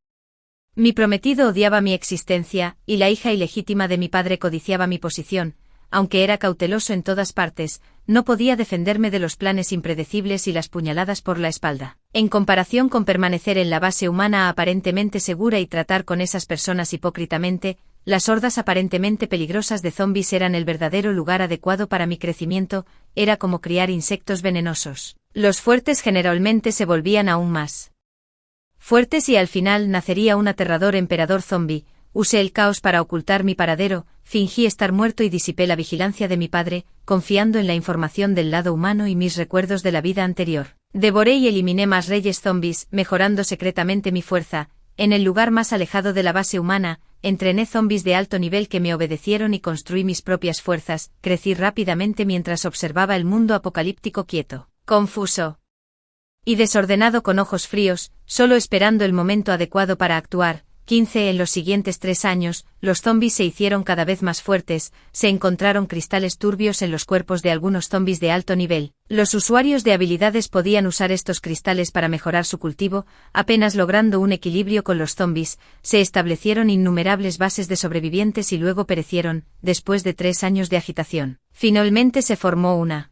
Mi prometido odiaba mi existencia, y la hija ilegítima de mi padre codiciaba mi posición. Aunque era cauteloso en todas partes, no podía defenderme de los planes impredecibles y las puñaladas por la espalda. En comparación con permanecer en la base humana aparentemente segura y tratar con esas personas hipócritamente, las hordas aparentemente peligrosas de zombis eran el verdadero lugar adecuado para mi crecimiento. Era como criar insectos venenosos. Los fuertes generalmente se volvían aún más fuertes y al final nacería un aterrador emperador zombie. Usé el caos para ocultar mi paradero, fingí estar muerto y disipé la vigilancia de mi padre, confiando en la información del lado humano y mis recuerdos de la vida anterior. Devoré y eliminé más reyes zombies, mejorando secretamente mi fuerza. En el lugar más alejado de la base humana, entrené zombies de alto nivel que me obedecieron y construí mis propias fuerzas. Crecí rápidamente mientras observaba el mundo apocalíptico quieto, confuso y desordenado, con ojos fríos, solo esperando el momento adecuado para actuar. 15. En los siguientes 3 años, los zombies se hicieron cada vez más fuertes, se encontraron cristales turbios en los cuerpos de algunos zombies de alto nivel. Los usuarios de habilidades podían usar estos cristales para mejorar su cultivo, apenas logrando un equilibrio con los zombies. Se establecieron innumerables bases de sobrevivientes y luego perecieron, después de 3 años de agitación. Finalmente se formó una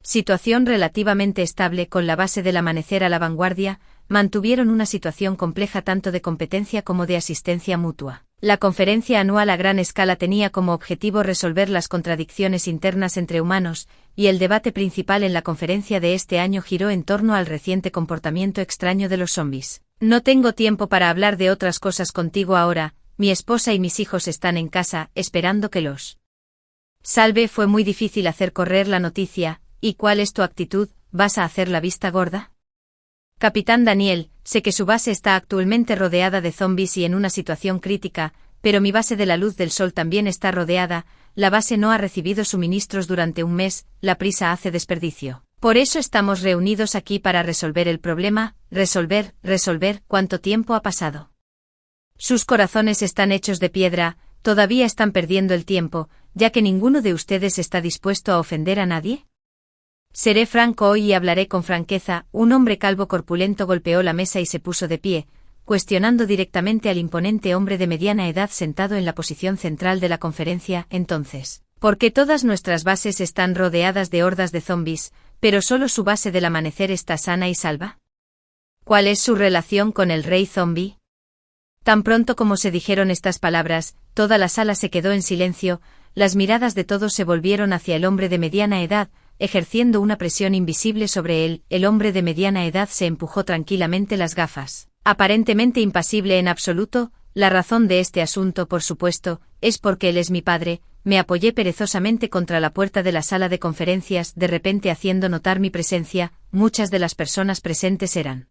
situación relativamente estable con la base del amanecer a la vanguardia. Mantuvieron una situación compleja tanto de competencia como de asistencia mutua. La conferencia anual a gran escala tenía como objetivo resolver las contradicciones internas entre humanos, y el debate principal en la conferencia de este año giró en torno al reciente comportamiento extraño de los zombies. No tengo tiempo para hablar de otras cosas contigo ahora, mi esposa y mis hijos están en casa, esperando que los salve. Fue muy difícil hacer correr la noticia. ¿Y cuál es tu actitud? ¿Vas a hacer la vista gorda? Capitán Daniel, sé que su base está actualmente rodeada de zombies y en una situación crítica, pero mi base de la luz del sol también está rodeada. La base no ha recibido suministros durante un mes, la prisa hace desperdicio. Por eso estamos reunidos aquí para resolver el problema. Resolver. ¿Cuánto tiempo ha pasado? Sus corazones están hechos de piedra, todavía están perdiendo el tiempo, ya que ninguno de ustedes está dispuesto a ofender a nadie. Seré franco hoy y hablaré con franqueza. Un hombre calvo corpulento golpeó la mesa y se puso de pie, cuestionando directamente al imponente hombre de mediana edad sentado en la posición central de la conferencia. Entonces, ¿por qué todas nuestras bases están rodeadas de hordas de zombies, pero solo su base del amanecer está sana y salva? ¿Cuál es su relación con el rey zombie? Tan pronto como se dijeron estas palabras, toda la sala se quedó en silencio. Las miradas de todos se volvieron hacia el hombre de mediana edad, ejerciendo una presión invisible sobre él. El hombre de mediana edad se empujó tranquilamente las gafas. Aparentemente impasible en absoluto. La razón de este asunto, por supuesto, es porque él es mi padre. Me apoyé perezosamente contra la puerta de la sala de conferencias, de repente haciendo notar mi presencia. Muchas de las personas presentes eran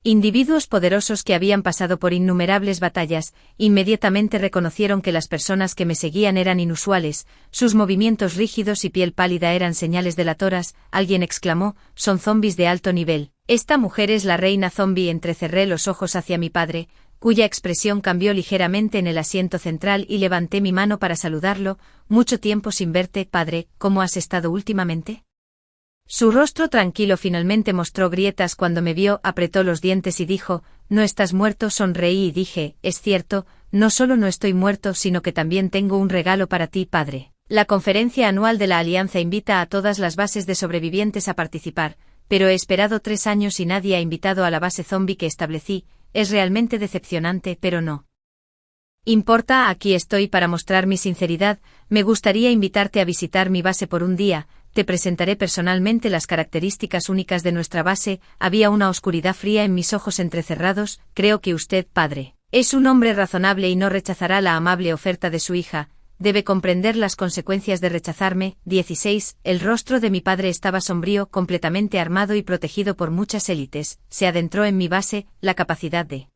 individuos poderosos que habían pasado por innumerables batallas. Inmediatamente reconocieron que las personas que me seguían eran inusuales, sus movimientos rígidos y piel pálida eran señales delatoras. Alguien exclamó, son zombies de alto nivel. Esta mujer es la reina zombie. Entrecerré los ojos hacia mi padre, cuya expresión cambió ligeramente en el asiento central y levanté mi mano para saludarlo. Mucho tiempo sin verte, padre, ¿cómo has estado últimamente? Su rostro tranquilo finalmente mostró grietas cuando me vio, apretó los dientes y dijo, no estás muerto. Sonreí y dije, es cierto, no solo no estoy muerto sino que también tengo un regalo para ti, padre. La conferencia anual de la Alianza invita a todas las bases de sobrevivientes a participar, pero he esperado 3 años y nadie ha invitado a la base zombie que establecí. Es realmente decepcionante, pero no importa, aquí estoy para mostrar mi sinceridad. Me gustaría invitarte a visitar mi base por un día. Te presentaré personalmente las características únicas de nuestra base. Había una oscuridad fría en mis ojos entrecerrados. Creo que usted, padre, es un hombre razonable y no rechazará la amable oferta de su hija. Debe comprender las consecuencias de rechazarme. 16. El rostro de mi padre estaba sombrío, completamente armado y protegido por muchas élites. Se adentró en mi base. La capacidad de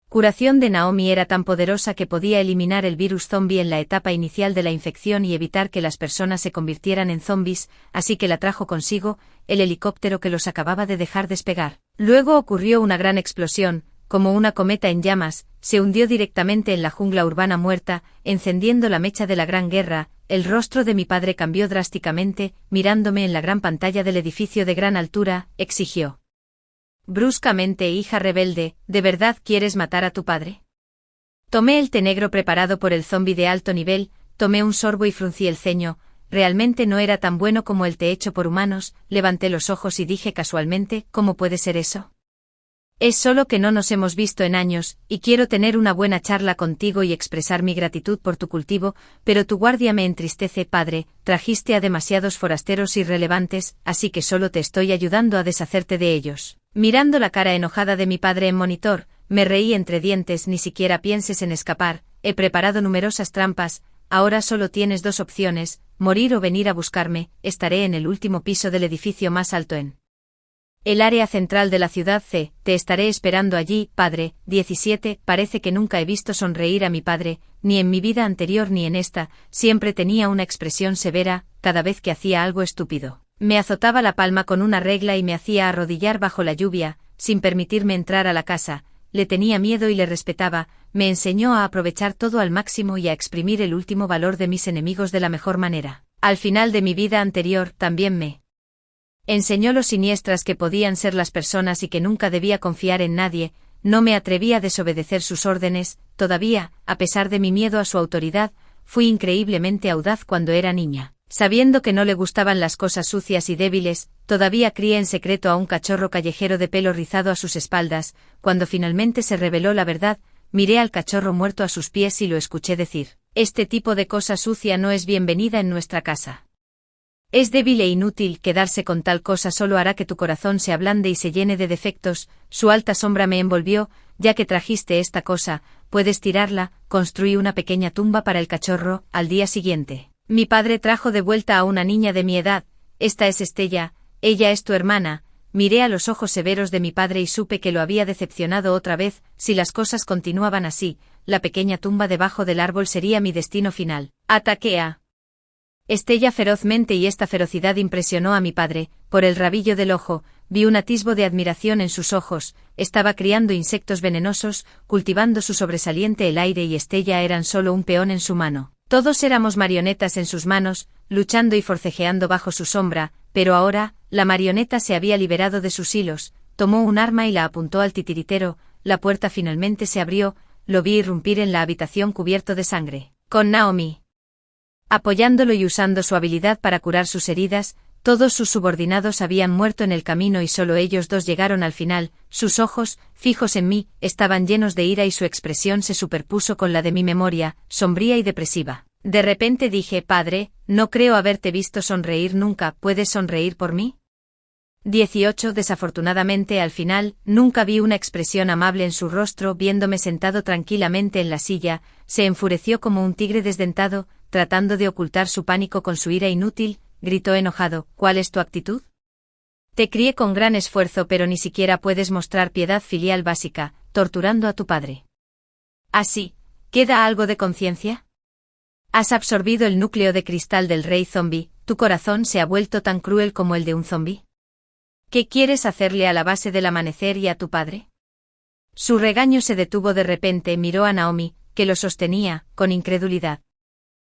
curación de Naomi era tan poderosa que podía eliminar el virus zombie en la etapa inicial de la infección y evitar que las personas se convirtieran en zombies, así que la trajo consigo, el helicóptero que los acababa de dejar despegar. Luego ocurrió una gran explosión, como una cometa en llamas, se hundió directamente en la jungla urbana muerta, encendiendo la mecha de la Gran Guerra. El rostro de mi padre cambió drásticamente, mirándome en la gran pantalla del edificio de gran altura, exigió bruscamente, hija rebelde, ¿de verdad quieres matar a tu padre? Tomé el té negro preparado por el zombi de alto nivel, tomé un sorbo y fruncí el ceño. Realmente no era tan bueno como el té hecho por humanos. Levanté los ojos y dije casualmente, ¿cómo puede ser eso? Es solo que no nos hemos visto en años, y quiero tener una buena charla contigo y expresar mi gratitud por tu cultivo, pero tu guardia me entristece, padre. Trajiste a demasiados forasteros irrelevantes, así que solo te estoy ayudando a deshacerte de ellos. Mirando la cara enojada de mi padre en monitor, me reí entre dientes. Ni siquiera pienses en escapar, he preparado numerosas trampas. Ahora solo tienes 2 opciones, morir o venir a buscarme. Estaré en el último piso del edificio más alto en el área central de la ciudad C. Te estaré esperando allí, padre. 17. Parece que nunca he visto sonreír a mi padre, ni en mi vida anterior ni en esta. Siempre tenía una expresión severa, cada vez que hacía algo estúpido. Me azotaba la palma con una regla y me hacía arrodillar bajo la lluvia, sin permitirme entrar a la casa. Le tenía miedo y le respetaba. Me enseñó a aprovechar todo al máximo y a exprimir el último valor de mis enemigos de la mejor manera. Al final de mi vida anterior también me enseñó lo siniestras que podían ser las personas y que nunca debía confiar en nadie. No me atreví a desobedecer sus órdenes. Todavía, a pesar de mi miedo a su autoridad, fui increíblemente audaz cuando era niña. Sabiendo que no le gustaban las cosas sucias y débiles, todavía crié en secreto a un cachorro callejero de pelo rizado a sus espaldas. Cuando finalmente se reveló la verdad, miré al cachorro muerto a sus pies y lo escuché decir, este tipo de cosa sucia no es bienvenida en nuestra casa. Es débil e inútil. Quedarse con tal cosa solo hará que tu corazón se ablande y se llene de defectos. Su alta sombra me envolvió. Ya que trajiste esta cosa, puedes tirarla. Construí una pequeña tumba para el cachorro. Al día siguiente, mi padre trajo de vuelta a una niña de mi edad. Esta es Estella, ella es tu hermana. Miré a los ojos severos de mi padre y supe que lo había decepcionado otra vez. Si las cosas continuaban así, la pequeña tumba debajo del árbol sería mi destino final. Ataqué a Estella ferozmente y esta ferocidad impresionó a mi padre. Por el rabillo del ojo, vi un atisbo de admiración en sus ojos. Estaba criando insectos venenosos, cultivando su sobresaliente el aire y Estella eran solo un peón en su mano. Todos éramos marionetas en sus manos, luchando y forcejeando bajo su sombra, pero ahora, la marioneta se había liberado de sus hilos, tomó un arma y la apuntó al titiritero. La puerta finalmente se abrió, lo vi irrumpir en la habitación cubierto de sangre, con Naomi apoyándolo y usando su habilidad para curar sus heridas. Todos sus subordinados habían muerto en el camino y solo ellos 2 llegaron al final. Sus ojos, fijos en mí, estaban llenos de ira y su expresión se superpuso con la de mi memoria, sombría y depresiva. De repente dije, padre, no creo haberte visto sonreír nunca, ¿puedes sonreír por mí? 18. Desafortunadamente al final, nunca vi una expresión amable en su rostro. Viéndome sentado tranquilamente en la silla, se enfureció como un tigre desdentado, tratando de ocultar su pánico con su ira inútil. Gritó enojado, ¿cuál es tu actitud? Te crié con gran esfuerzo pero ni siquiera puedes mostrar piedad filial básica, torturando a tu padre. ¿Así, queda algo de conciencia? Has absorbido el núcleo de cristal del rey zombie, ¿tu corazón se ha vuelto tan cruel como el de un zombie? ¿Qué quieres hacerle a la base del amanecer y a tu padre? Su regaño se detuvo de repente, miró a Naomi, que lo sostenía, con incredulidad.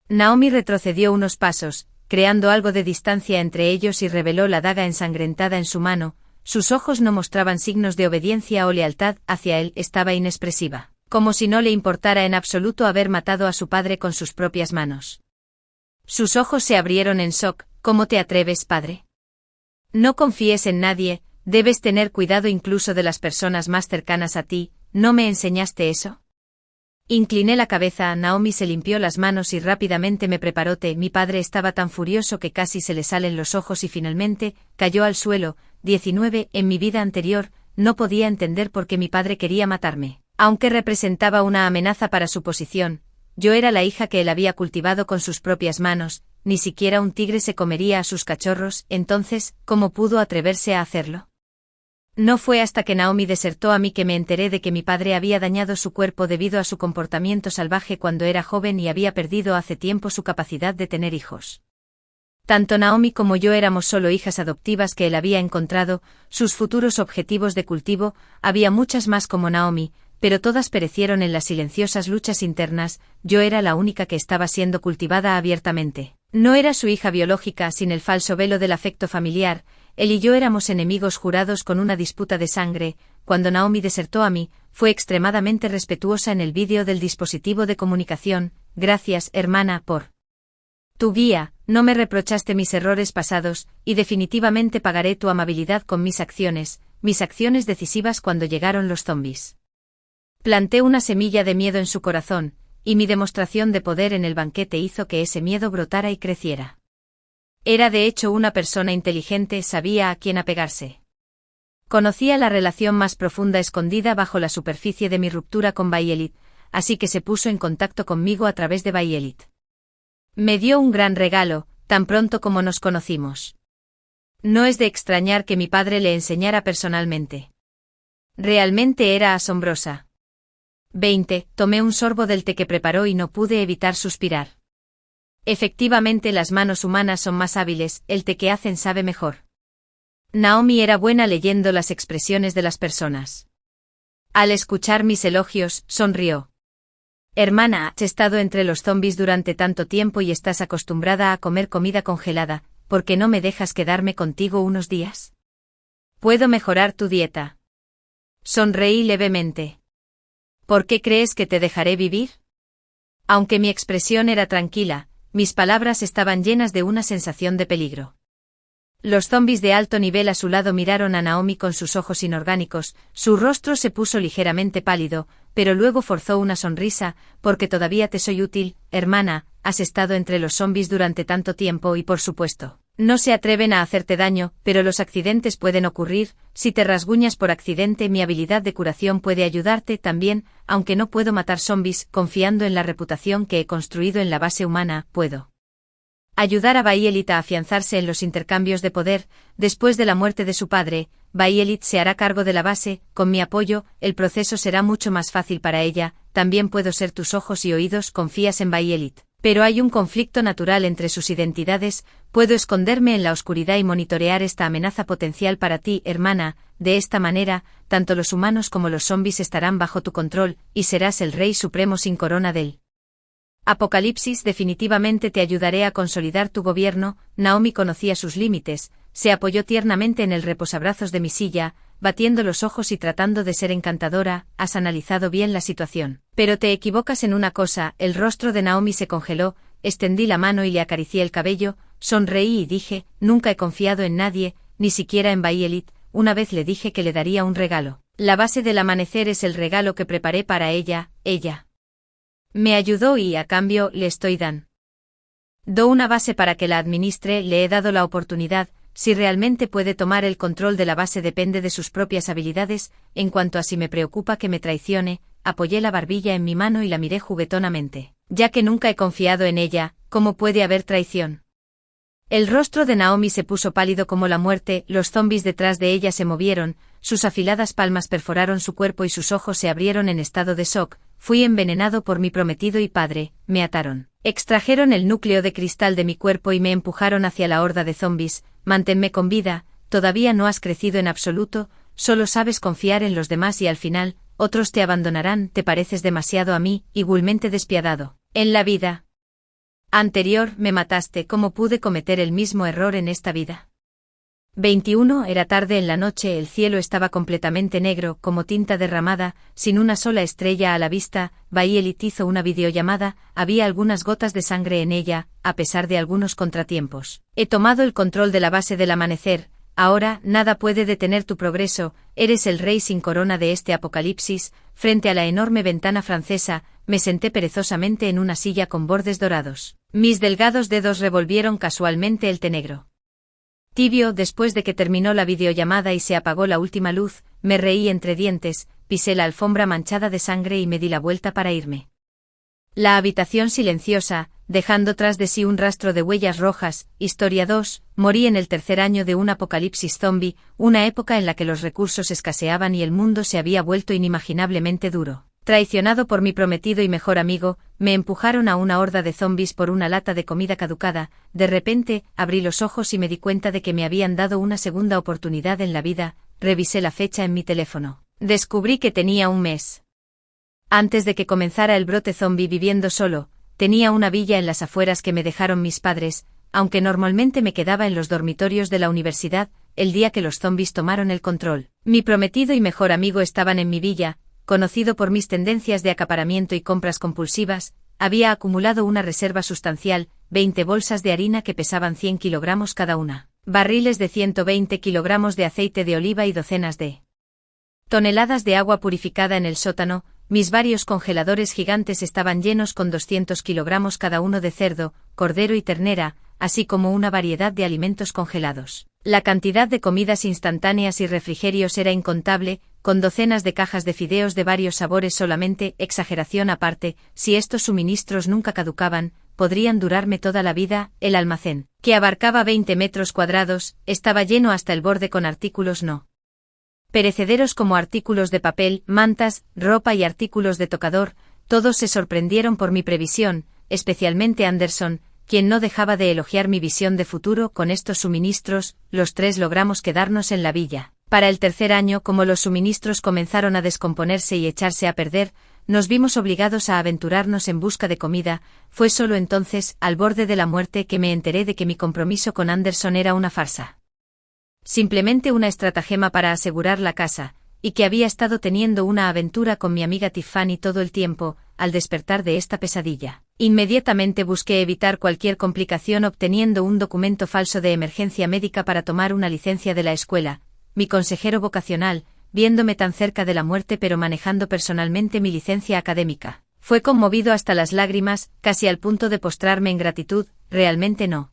Naomi retrocedió unos pasos, creando algo de distancia entre ellos y reveló la daga ensangrentada en su mano. Sus ojos no mostraban signos de obediencia o lealtad hacia él, estaba inexpresiva, como si no le importara en absoluto haber matado a su padre con sus propias manos. Sus ojos se abrieron en shock. ¿Cómo te atreves, padre? No confíes en nadie, debes tener cuidado incluso de las personas más cercanas a ti, ¿no me enseñaste eso? Incliné la cabeza, Naomi se limpió las manos y rápidamente me preparó té. Mi padre estaba tan furioso que casi se le salen los ojos y finalmente, cayó al suelo. 19. En mi vida anterior, no podía entender por qué mi padre quería matarme. Aunque representaba una amenaza para su posición, yo era la hija que él había cultivado con sus propias manos, ni siquiera un tigre se comería a sus cachorros, entonces, ¿cómo pudo atreverse a hacerlo? No fue hasta que Naomi desertó a mí que me enteré de que mi padre había dañado su cuerpo debido a su comportamiento salvaje cuando era joven y había perdido hace tiempo su capacidad de tener hijos. Tanto Naomi como yo éramos solo hijas adoptivas que él había encontrado, sus futuros objetivos de cultivo, había muchas más como Naomi, pero todas perecieron en las silenciosas luchas internas. Yo era la única que estaba siendo cultivada abiertamente. No era su hija biológica sin el falso velo del afecto familiar. Él y yo éramos enemigos jurados con una disputa de sangre. Cuando Naomi desertó a mí, fue extremadamente respetuosa en el vídeo del dispositivo de comunicación. Gracias, hermana, por tu guía, no me reprochaste mis errores pasados, y definitivamente pagaré tu amabilidad con mis acciones decisivas cuando llegaron los zombies. Planté una semilla de miedo en su corazón, y mi demostración de poder en el banquete hizo que ese miedo brotara y creciera. Era de hecho una persona inteligente, sabía a quién apegarse. Conocía la relación más profunda escondida bajo la superficie de mi ruptura con Violet, así que se puso en contacto conmigo a través de Violet. Me dio un gran regalo, tan pronto como nos conocimos. No es de extrañar que mi padre le enseñara personalmente. Realmente era asombrosa. 20. Tomé un sorbo del té que preparó y no pude evitar suspirar. Efectivamente, las manos humanas son más hábiles, el té que hacen sabe mejor. Naomi era buena leyendo las expresiones de las personas. Al escuchar mis elogios, sonrió. Hermana, has estado entre los zombies durante tanto tiempo y estás acostumbrada a comer comida congelada, ¿por qué no me dejas quedarme contigo unos días? Puedo mejorar tu dieta. Sonreí levemente. ¿Por qué crees que te dejaré vivir? Aunque mi expresión era tranquila, mis palabras estaban llenas de una sensación de peligro. Los zombies de alto nivel a su lado miraron a Naomi con sus ojos inorgánicos, su rostro se puso ligeramente pálido, pero luego forzó una sonrisa, porque todavía te soy útil, hermana, has estado entre los zombies durante tanto tiempo y por supuesto, no se atreven a hacerte daño, pero los accidentes pueden ocurrir. Si te rasguñas por accidente, mi habilidad de curación puede ayudarte también, aunque no puedo matar zombies, confiando en la reputación que he construido en la base humana, puedo ayudar a Violet a afianzarse en los intercambios de poder. Después de la muerte de su padre, Violet se hará cargo de la base, con mi apoyo, el proceso será mucho más fácil para ella. También puedo ser tus ojos y oídos, confías en Violet. Pero hay un conflicto natural entre sus identidades, puedo esconderme en la oscuridad y monitorear esta amenaza potencial para ti, hermana. De esta manera, tanto los humanos como los zombies estarán bajo tu control, y serás el rey supremo sin corona del Apocalipsis. Definitivamente te ayudaré a consolidar tu gobierno. Naomi conocía sus límites, se apoyó tiernamente en el reposabrazos de mi silla, batiendo los ojos y tratando de ser encantadora. Has analizado bien la situación. Pero te equivocas en una cosa. El rostro de Naomi se congeló, extendí la mano y le acaricié el cabello, sonreí y dije, nunca he confiado en nadie, ni siquiera en Violet. Una vez le dije que le daría un regalo. La base del amanecer es el regalo que preparé para ella. Me ayudó y, a cambio, le estoy dando una base para que la administre. Le he dado la oportunidad. Si realmente puede tomar el control de la base depende de sus propias habilidades. En cuanto a si me preocupa que me traicione, apoyé la barbilla en mi mano y la miré juguetonamente. Ya que nunca he confiado en ella, ¿cómo puede haber traición? El rostro de Naomi se puso pálido como la muerte, los zombies detrás de ella se movieron, sus afiladas palmas perforaron su cuerpo y sus ojos se abrieron en estado de shock. Fui envenenado por mi prometido y padre, me ataron. Extrajeron el núcleo de cristal de mi cuerpo y me empujaron hacia la horda de zombies. Manténme con vida, todavía no has crecido en absoluto, solo sabes confiar en los demás y al final, otros te abandonarán, te pareces demasiado a mí, igualmente despiadado. En la vida anterior me mataste, ¿cómo pude cometer el mismo error en esta vida? 21. Era tarde en la noche, el cielo estaba completamente negro, como tinta derramada, sin una sola estrella a la vista. Bayelit hizo una videollamada, había algunas gotas de sangre en ella, a pesar de algunos contratiempos. He tomado el control de la base del amanecer, ahora nada puede detener tu progreso, eres el rey sin corona de este apocalipsis. Frente a la enorme ventana francesa, me senté perezosamente en una silla con bordes dorados. Mis delgados dedos revolvieron casualmente el té negro. Tibio. Después de que terminó la videollamada y se apagó la última luz, me reí entre dientes, pisé la alfombra manchada de sangre y me di la vuelta para irme. La habitación silenciosa, dejando tras de sí un rastro de huellas rojas. Historia 2. Morí en el tercer año de un apocalipsis zombie, una época en la que los recursos escaseaban y el mundo se había vuelto inimaginablemente duro. Traicionado por mi prometido y mejor amigo, me empujaron a una horda de zombies por una lata de comida caducada. De repente, abrí los ojos y me di cuenta de que me habían dado una segunda oportunidad en la vida. Revisé la fecha en mi teléfono. Descubrí que tenía un mes. Antes de que comenzara el brote zombie, viviendo solo, tenía una villa en las afueras que me dejaron mis padres, aunque normalmente me quedaba en los dormitorios de la universidad. El día que los zombies tomaron el control, mi prometido y mejor amigo estaban en mi villa. Conocido por mis tendencias de acaparamiento y compras compulsivas, había acumulado una reserva sustancial, 20 bolsas de harina que pesaban 100 kilogramos cada una, barriles de 120 kilogramos de aceite de oliva y docenas de toneladas de agua purificada en el sótano. Mis varios congeladores gigantes estaban llenos con 200 kilogramos cada uno de cerdo, cordero y ternera, así como una variedad de alimentos congelados. La cantidad de comidas instantáneas y refrigerios era incontable, con docenas de cajas de fideos de varios sabores solamente. Exageración aparte, si estos suministros nunca caducaban, podrían durarme toda la vida. El almacén, que abarcaba 20 metros cuadrados, estaba lleno hasta el borde con artículos no perecederos como artículos de papel, mantas, ropa y artículos de tocador. Todos se sorprendieron por mi previsión, especialmente Anderson, quien no dejaba de elogiar mi visión de futuro. Con estos suministros, los tres logramos quedarnos en la villa. Para el tercer año, como los suministros comenzaron a descomponerse y echarse a perder, nos vimos obligados a aventurarnos en busca de comida. Fue solo entonces, al borde de la muerte, que me enteré de que mi compromiso con Anderson era una farsa. Simplemente una estratagema para asegurar la casa, y que había estado teniendo una aventura con mi amiga Tiffany todo el tiempo. Al despertar de esta pesadilla, inmediatamente busqué evitar cualquier complicación obteniendo un documento falso de emergencia médica para tomar una licencia de la escuela. Mi consejero vocacional, viéndome tan cerca de la muerte pero manejando personalmente mi licencia académica, fue conmovido hasta las lágrimas, casi al punto de postrarme en gratitud. Realmente no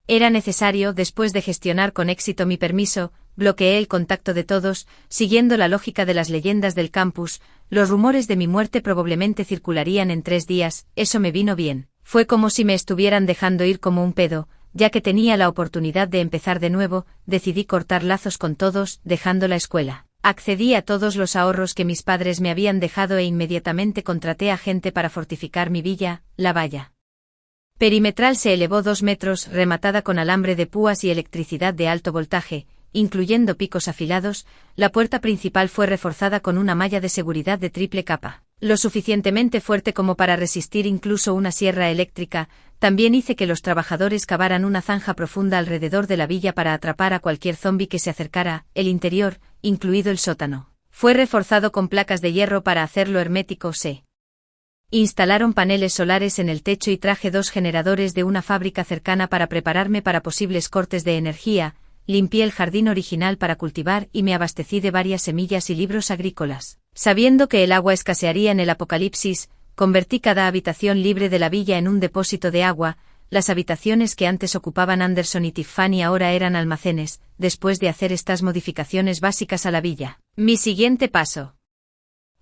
era necesario. Después de gestionar con éxito mi permiso, bloqueé el contacto de todos, siguiendo la lógica de las leyendas del campus. Los rumores de mi muerte probablemente circularían en 3 días, eso me vino bien. Fue como si me estuvieran dejando ir como un pedo, ya que tenía la oportunidad de empezar de nuevo. Decidí cortar lazos con todos, dejando la escuela. Accedí a todos los ahorros que mis padres me habían dejado e inmediatamente contraté a gente para fortificar mi villa. La valla perimetral se elevó 2 metros, rematada con alambre de púas y electricidad de alto voltaje, incluyendo picos afilados. La puerta principal fue reforzada con una malla de seguridad de triple capa, lo suficientemente fuerte como para resistir incluso una sierra eléctrica. También hice que los trabajadores cavaran una zanja profunda alrededor de la villa para atrapar a cualquier zombi que se acercara. El interior, incluido el sótano, fue reforzado con placas de hierro para hacerlo hermético. Se instalaron paneles solares en el techo y traje 2 generadores de una fábrica cercana para prepararme para posibles cortes de energía. Limpié el jardín original para cultivar y me abastecí de varias semillas y libros agrícolas. Sabiendo que el agua escasearía en el apocalipsis, convertí cada habitación libre de la villa en un depósito de agua. Las habitaciones que antes ocupaban Anderson y Tiffany ahora eran almacenes. Después de hacer estas modificaciones básicas a la villa, mi siguiente paso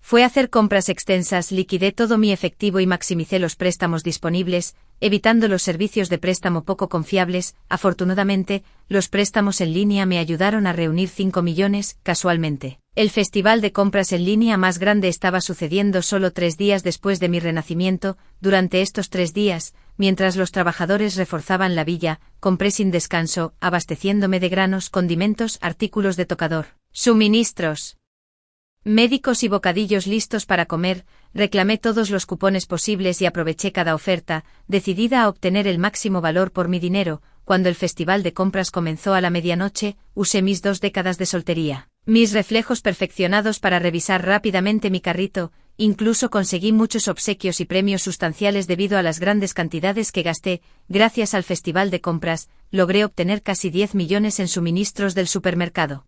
fue hacer compras extensas. Liquidé todo mi efectivo y maximicé los préstamos disponibles, evitando los servicios de préstamo poco confiables. Afortunadamente, los préstamos en línea me ayudaron a reunir 5 millones. Casualmente, el festival de compras en línea más grande estaba sucediendo solo 3 días después de mi renacimiento. Durante estos 3 días, mientras los trabajadores reforzaban la villa, compré sin descanso, abasteciéndome de granos, condimentos, artículos de tocador, suministros médicos y bocadillos listos para comer. Reclamé todos los cupones posibles y aproveché cada oferta, decidida a obtener el máximo valor por mi dinero. Cuando el festival de compras comenzó a la medianoche, usé mis 2 décadas de soltería, mis reflejos perfeccionados para revisar rápidamente mi carrito. Incluso conseguí muchos obsequios y premios sustanciales debido a las grandes cantidades que gasté. Gracias al festival de compras, logré obtener casi 10 millones en suministros del supermercado.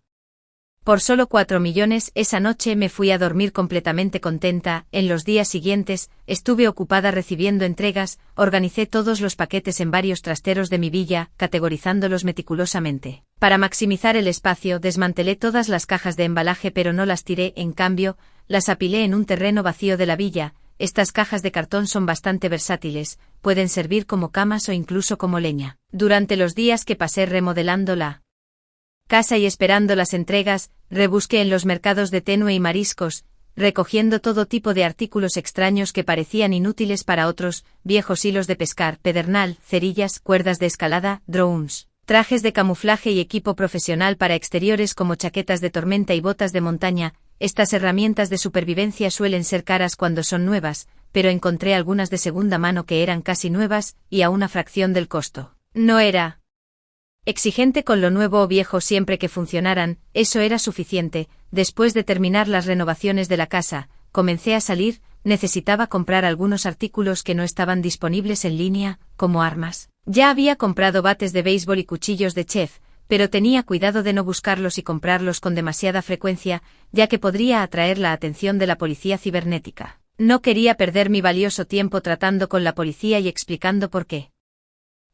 Por solo 4 millones, esa noche me fui a dormir completamente contenta. En los días siguientes, estuve ocupada recibiendo entregas, organicé todos los paquetes en varios trasteros de mi villa, categorizándolos meticulosamente. Para maximizar el espacio, desmantelé todas las cajas de embalaje pero no las tiré, en cambio, las apilé en un terreno vacío de la villa. Estas cajas de cartón son bastante versátiles, pueden servir como camas o incluso como leña. Durante los días que pasé remodelando la casa y esperando las entregas, rebusqué en los mercados de tenue y mariscos, recogiendo todo tipo de artículos extraños que parecían inútiles para otros, viejos hilos de pescar, pedernal, cerillas, cuerdas de escalada, drones, trajes de camuflaje y equipo profesional para exteriores como chaquetas de tormenta y botas de montaña. Estas herramientas de supervivencia suelen ser caras cuando son nuevas, pero encontré algunas de segunda mano que eran casi nuevas, y a una fracción del costo. No era exigente con lo nuevo o viejo siempre que funcionaran, eso era suficiente. Después de terminar las renovaciones de la casa, comencé a salir. Necesitaba comprar algunos artículos que no estaban disponibles en línea, como armas. Ya había comprado bates de béisbol y cuchillos de chef, pero tenía cuidado de no buscarlos y comprarlos con demasiada frecuencia, ya que podría atraer la atención de la policía cibernética. No quería perder mi valioso tiempo tratando con la policía y explicando por qué.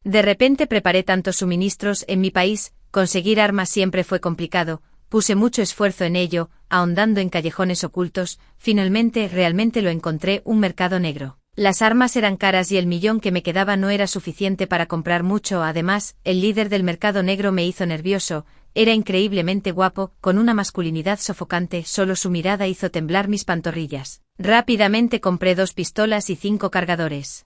De repente preparé tantos suministros en mi país. Conseguir armas siempre fue complicado, puse mucho esfuerzo en ello, ahondando en callejones ocultos. Finalmente realmente lo encontré: un mercado negro. Las armas eran caras y el millón que me quedaba no era suficiente para comprar mucho. Además, el líder del mercado negro me hizo nervioso. Era increíblemente guapo, con una masculinidad sofocante. Solo su mirada hizo temblar mis pantorrillas. Rápidamente compré 2 pistolas y 5 cargadores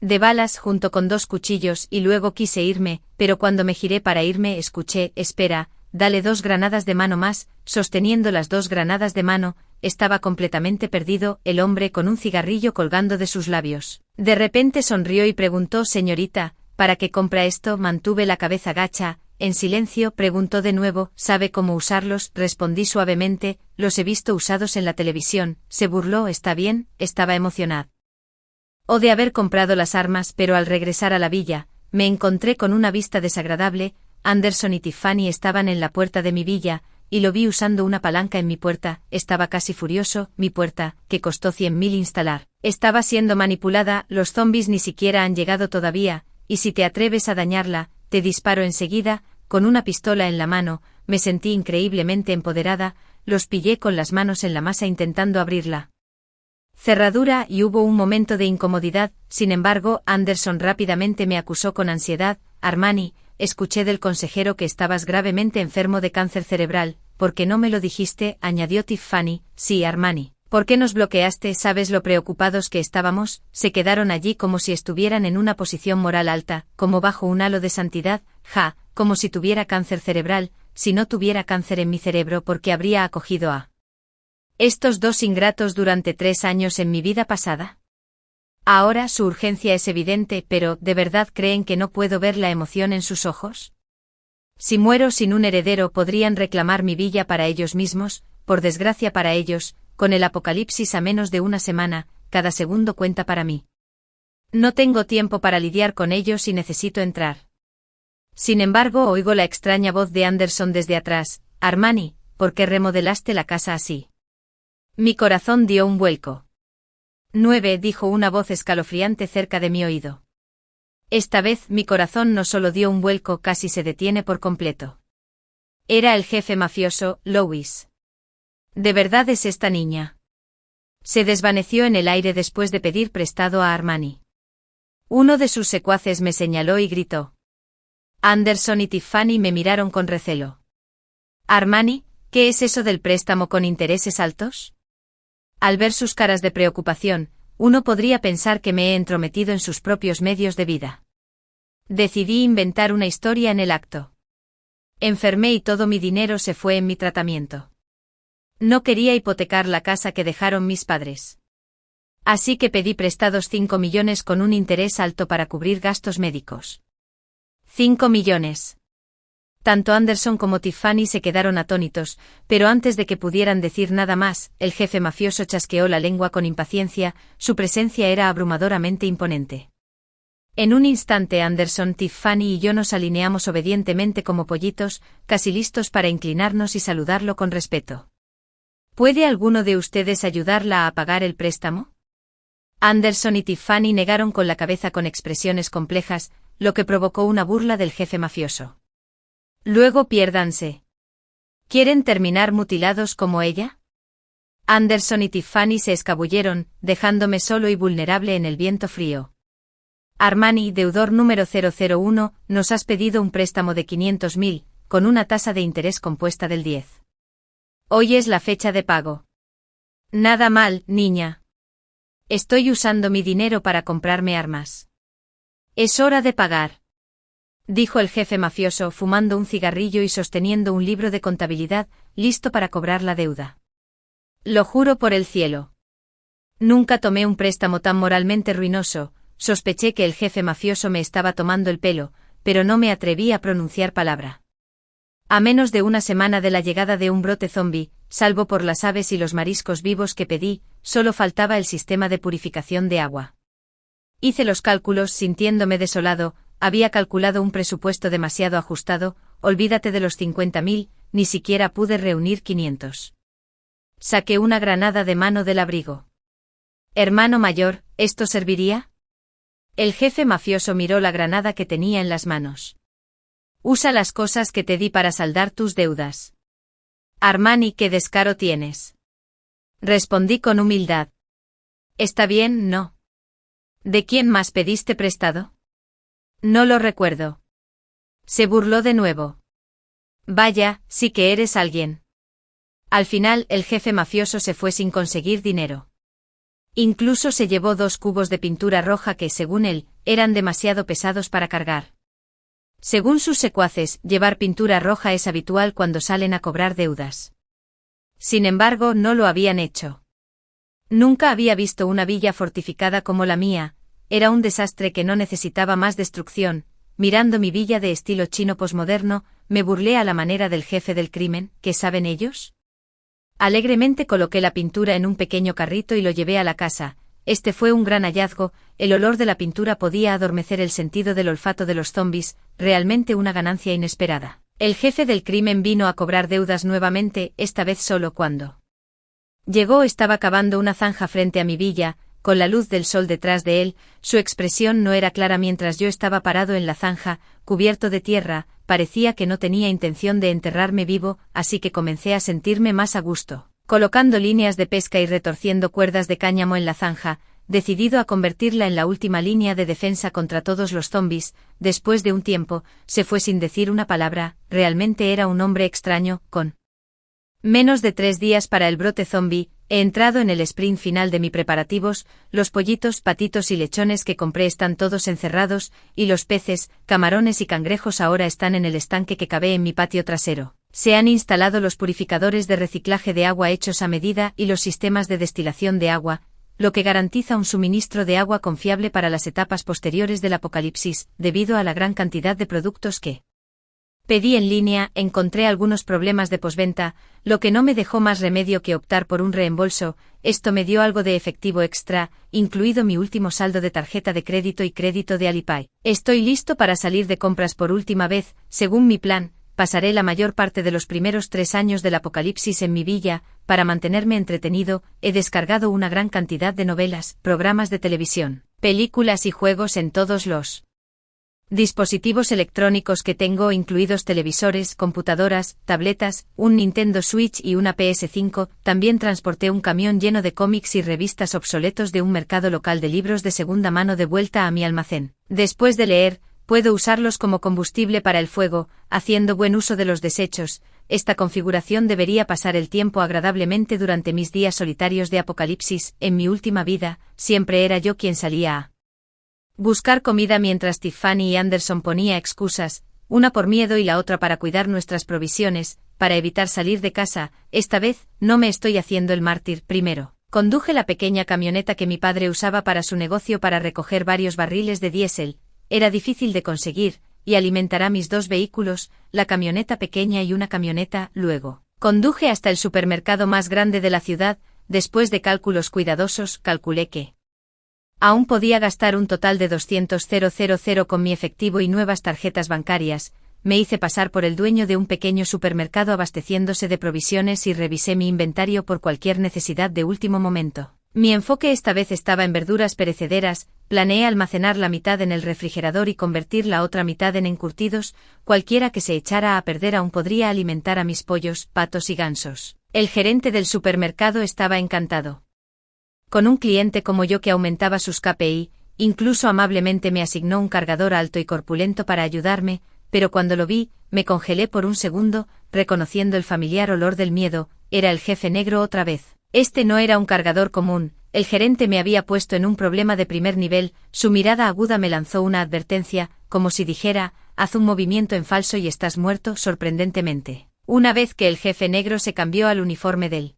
de balas junto con 2 cuchillos y luego quise irme, pero cuando me giré para irme escuché: espera, dale 2 granadas de mano más. Sosteniendo las 2 granadas de mano, estaba completamente perdido. El hombre con un cigarrillo colgando de sus labios. De repente sonrió y preguntó: señorita, ¿para qué compra esto? Mantuve la cabeza gacha. En silencio. Preguntó de nuevo: ¿sabe cómo usarlos? Respondí suavemente: los he visto usados en la televisión. Se burló. Está bien, estaba emocionado de haber comprado las armas, pero al regresar a la villa, me encontré con una vista desagradable. Anderson y Tiffany estaban en la puerta de mi villa, y lo vi usando una palanca en mi puerta. Estaba casi furioso. Mi puerta, que costó 100.000 instalar, estaba siendo manipulada. Los zombies ni siquiera han llegado todavía, y si te atreves a dañarla, te disparo enseguida. Con una pistola en la mano, me sentí increíblemente empoderada. Los pillé con las manos en la masa intentando abrirla cerradura y hubo un momento de incomodidad. Sin embargo, Anderson rápidamente me acusó con ansiedad: Armani, escuché del consejero que estabas gravemente enfermo de cáncer cerebral. ¿Por qué no me lo dijiste?, añadió Tiffany. Sí, Armani. ¿Por qué nos bloqueaste? ¿Sabes lo preocupados que estábamos? Se quedaron allí como si estuvieran en una posición moral alta, como bajo un halo de santidad. Ja, como si tuviera cáncer cerebral. Si no tuviera cáncer en mi cerebro, ¿por qué habría acogido a estos 2 ingratos durante 3 años en mi vida pasada? Ahora su urgencia es evidente, pero ¿de verdad creen que no puedo ver la emoción en sus ojos? Si muero sin un heredero, podrían reclamar mi villa para ellos mismos. Por desgracia para ellos, con el apocalipsis a menos de una semana, cada segundo cuenta para mí. No tengo tiempo para lidiar con ellos y necesito entrar. Sin embargo, oigo la extraña voz de Anderson desde atrás: Armani, ¿por qué remodelaste la casa así? Mi corazón dio un vuelco. 9, dijo una voz escalofriante cerca de mi oído. Esta vez mi corazón no solo dio un vuelco, casi se detiene por completo. Era el jefe mafioso, Louis. ¿De verdad es esta niña? Se desvaneció en el aire después de pedir prestado a Armani. Uno de sus secuaces me señaló y gritó. Anderson y Tiffany me miraron con recelo. Armani, ¿qué es eso del préstamo con intereses altos? Al ver sus caras de preocupación, Uno podría pensar que me he entrometido en sus propios medios de vida. Decidí inventar una historia en el acto. Enfermé y todo mi dinero se fue en mi tratamiento. No quería hipotecar la casa que dejaron mis padres. Así que pedí prestados 5 millones con un interés alto para cubrir gastos médicos. 5 millones. Tanto Anderson como Tiffany se quedaron atónitos, pero antes de que pudieran decir nada más, el jefe mafioso chasqueó la lengua con impaciencia, su presencia era abrumadoramente imponente. En un instante Anderson, Tiffany y yo nos alineamos obedientemente como pollitos, casi listos para inclinarnos y saludarlo con respeto. ¿Puede alguno de ustedes ayudarla a pagar el préstamo? Anderson y Tiffany negaron con la cabeza con expresiones complejas, lo que provocó una burla del jefe mafioso. Luego piérdanse. ¿Quieren terminar mutilados como ella? Anderson y Tiffany se escabulleron, dejándome solo y vulnerable en el viento frío. Armani, deudor número 001, nos has pedido un préstamo de 500.000, con una tasa de interés compuesta del 10. Hoy es la fecha de pago. Nada mal, niña. Estoy usando mi dinero para comprarme armas. Es hora de pagar, dijo el jefe mafioso, fumando un cigarrillo y sosteniendo un libro de contabilidad, listo para cobrar la deuda. Lo juro por el cielo. Nunca tomé un préstamo tan moralmente ruinoso. Sospeché que el jefe mafioso me estaba tomando el pelo, pero no me atreví a pronunciar palabra. A menos de una semana de la llegada de un brote zombie, salvo por las aves y los mariscos vivos que pedí, solo faltaba el sistema de purificación de agua. Hice los cálculos sintiéndome desolado, había calculado un presupuesto demasiado ajustado, olvídate de los 50.000, ni siquiera pude reunir 500. Saqué una granada de mano del abrigo. Hermano mayor, ¿esto serviría? El jefe mafioso miró la granada que tenía en las manos. Usa las cosas que te di para saldar tus deudas. Armani, ¿qué descaro tienes? Respondí con humildad. Está bien, ¿no? ¿De quién más pediste prestado? No lo recuerdo. Se burló de nuevo. Vaya, sí que eres alguien. Al final, el jefe mafioso se fue sin conseguir dinero. Incluso se llevó 2 cubos de pintura roja que, según él, eran demasiado pesados para cargar. Según sus secuaces, llevar pintura roja es habitual cuando salen a cobrar deudas. Sin embargo, no lo habían hecho. Nunca había visto una villa fortificada como la mía, era un desastre que no necesitaba más destrucción. Mirando mi villa de estilo chino posmoderno, me burlé a la manera del jefe del crimen, ¿qué saben ellos? Alegremente coloqué la pintura en un pequeño carrito y lo llevé a la casa. Este fue un gran hallazgo, el olor de la pintura podía adormecer el sentido del olfato de los zombies, realmente una ganancia inesperada. El jefe del crimen vino a cobrar deudas nuevamente, esta vez solo cuando llegó estaba cavando una zanja frente a mi villa, con la luz del sol detrás de él, su expresión no era clara mientras yo estaba parado en la zanja, cubierto de tierra, parecía que no tenía intención de enterrarme vivo, así que comencé a sentirme más a gusto. Colocando líneas de pesca y retorciendo cuerdas de cáñamo en la zanja, decidido a convertirla en la última línea de defensa contra todos los zombies, después de un tiempo, se fue sin decir una palabra, realmente era un hombre extraño, con menos de 3 días para el brote zombie, he entrado en el sprint final de mis preparativos, los pollitos, patitos y lechones que compré están todos encerrados, y los peces, camarones y cangrejos ahora están en el estanque que cavé en mi patio trasero. Se han instalado los purificadores de reciclaje de agua hechos a medida y los sistemas de destilación de agua, lo que garantiza un suministro de agua confiable para las etapas posteriores del apocalipsis, debido a la gran cantidad de productos que pedí en línea. Encontré algunos problemas de postventa, lo que no me dejó más remedio que optar por un reembolso. Esto me dio algo de efectivo extra, incluido mi último saldo de tarjeta de crédito y crédito de Alipay. Estoy listo para salir de compras por última vez, según mi plan. Pasaré la mayor parte de los primeros 3 años del apocalipsis en mi villa. Para mantenerme entretenido, he descargado una gran cantidad de novelas, programas de televisión, películas y juegos en todos los dispositivos electrónicos que tengo, incluidos televisores, computadoras, tabletas, un Nintendo Switch y una PS5. También transporté un camión lleno de cómics y revistas obsoletos de un mercado local de libros de segunda mano de vuelta a mi almacén. Después de leer, Puedo usarlos como combustible para el fuego, haciendo buen uso de los desechos. Esta configuración debería pasar el tiempo agradablemente durante mis días solitarios de apocalipsis. En mi última vida, siempre era yo quien salía a buscar comida mientras Tiffany y Anderson ponía excusas, una por miedo y la otra para cuidar nuestras provisiones, para evitar salir de casa. Esta vez, no me estoy haciendo el mártir. Primero, conduje la pequeña camioneta que mi padre usaba para su negocio para recoger varios barriles de diésel. Era difícil de conseguir, y alimentará mis dos vehículos, la camioneta pequeña y una camioneta. Luego, conduje hasta el supermercado más grande de la ciudad. Después de cálculos cuidadosos, calculé que aún podía gastar un total de 200,000 con mi efectivo y nuevas tarjetas bancarias. Me hice pasar por el dueño de un pequeño supermercado abasteciéndose de provisiones y revisé mi inventario por cualquier necesidad de último momento. Mi enfoque esta vez estaba en verduras perecederas. Planeé almacenar la mitad en el refrigerador y convertir la otra mitad en encurtidos. Cualquiera que se echara a perder aún podría alimentar a mis pollos, patos y gansos. El gerente del supermercado estaba encantado con un cliente como yo que aumentaba sus KPI. Incluso amablemente me asignó un cargador alto y corpulento para ayudarme, pero cuando lo vi, me congelé por un segundo, reconociendo el familiar olor del miedo. Era el jefe negro otra vez. Este no era un cargador común. El gerente me había puesto en un problema de primer nivel. Su mirada aguda me lanzó una advertencia, como si dijera: haz un movimiento en falso y estás muerto. Sorprendentemente, una vez que el jefe negro se cambió al uniforme del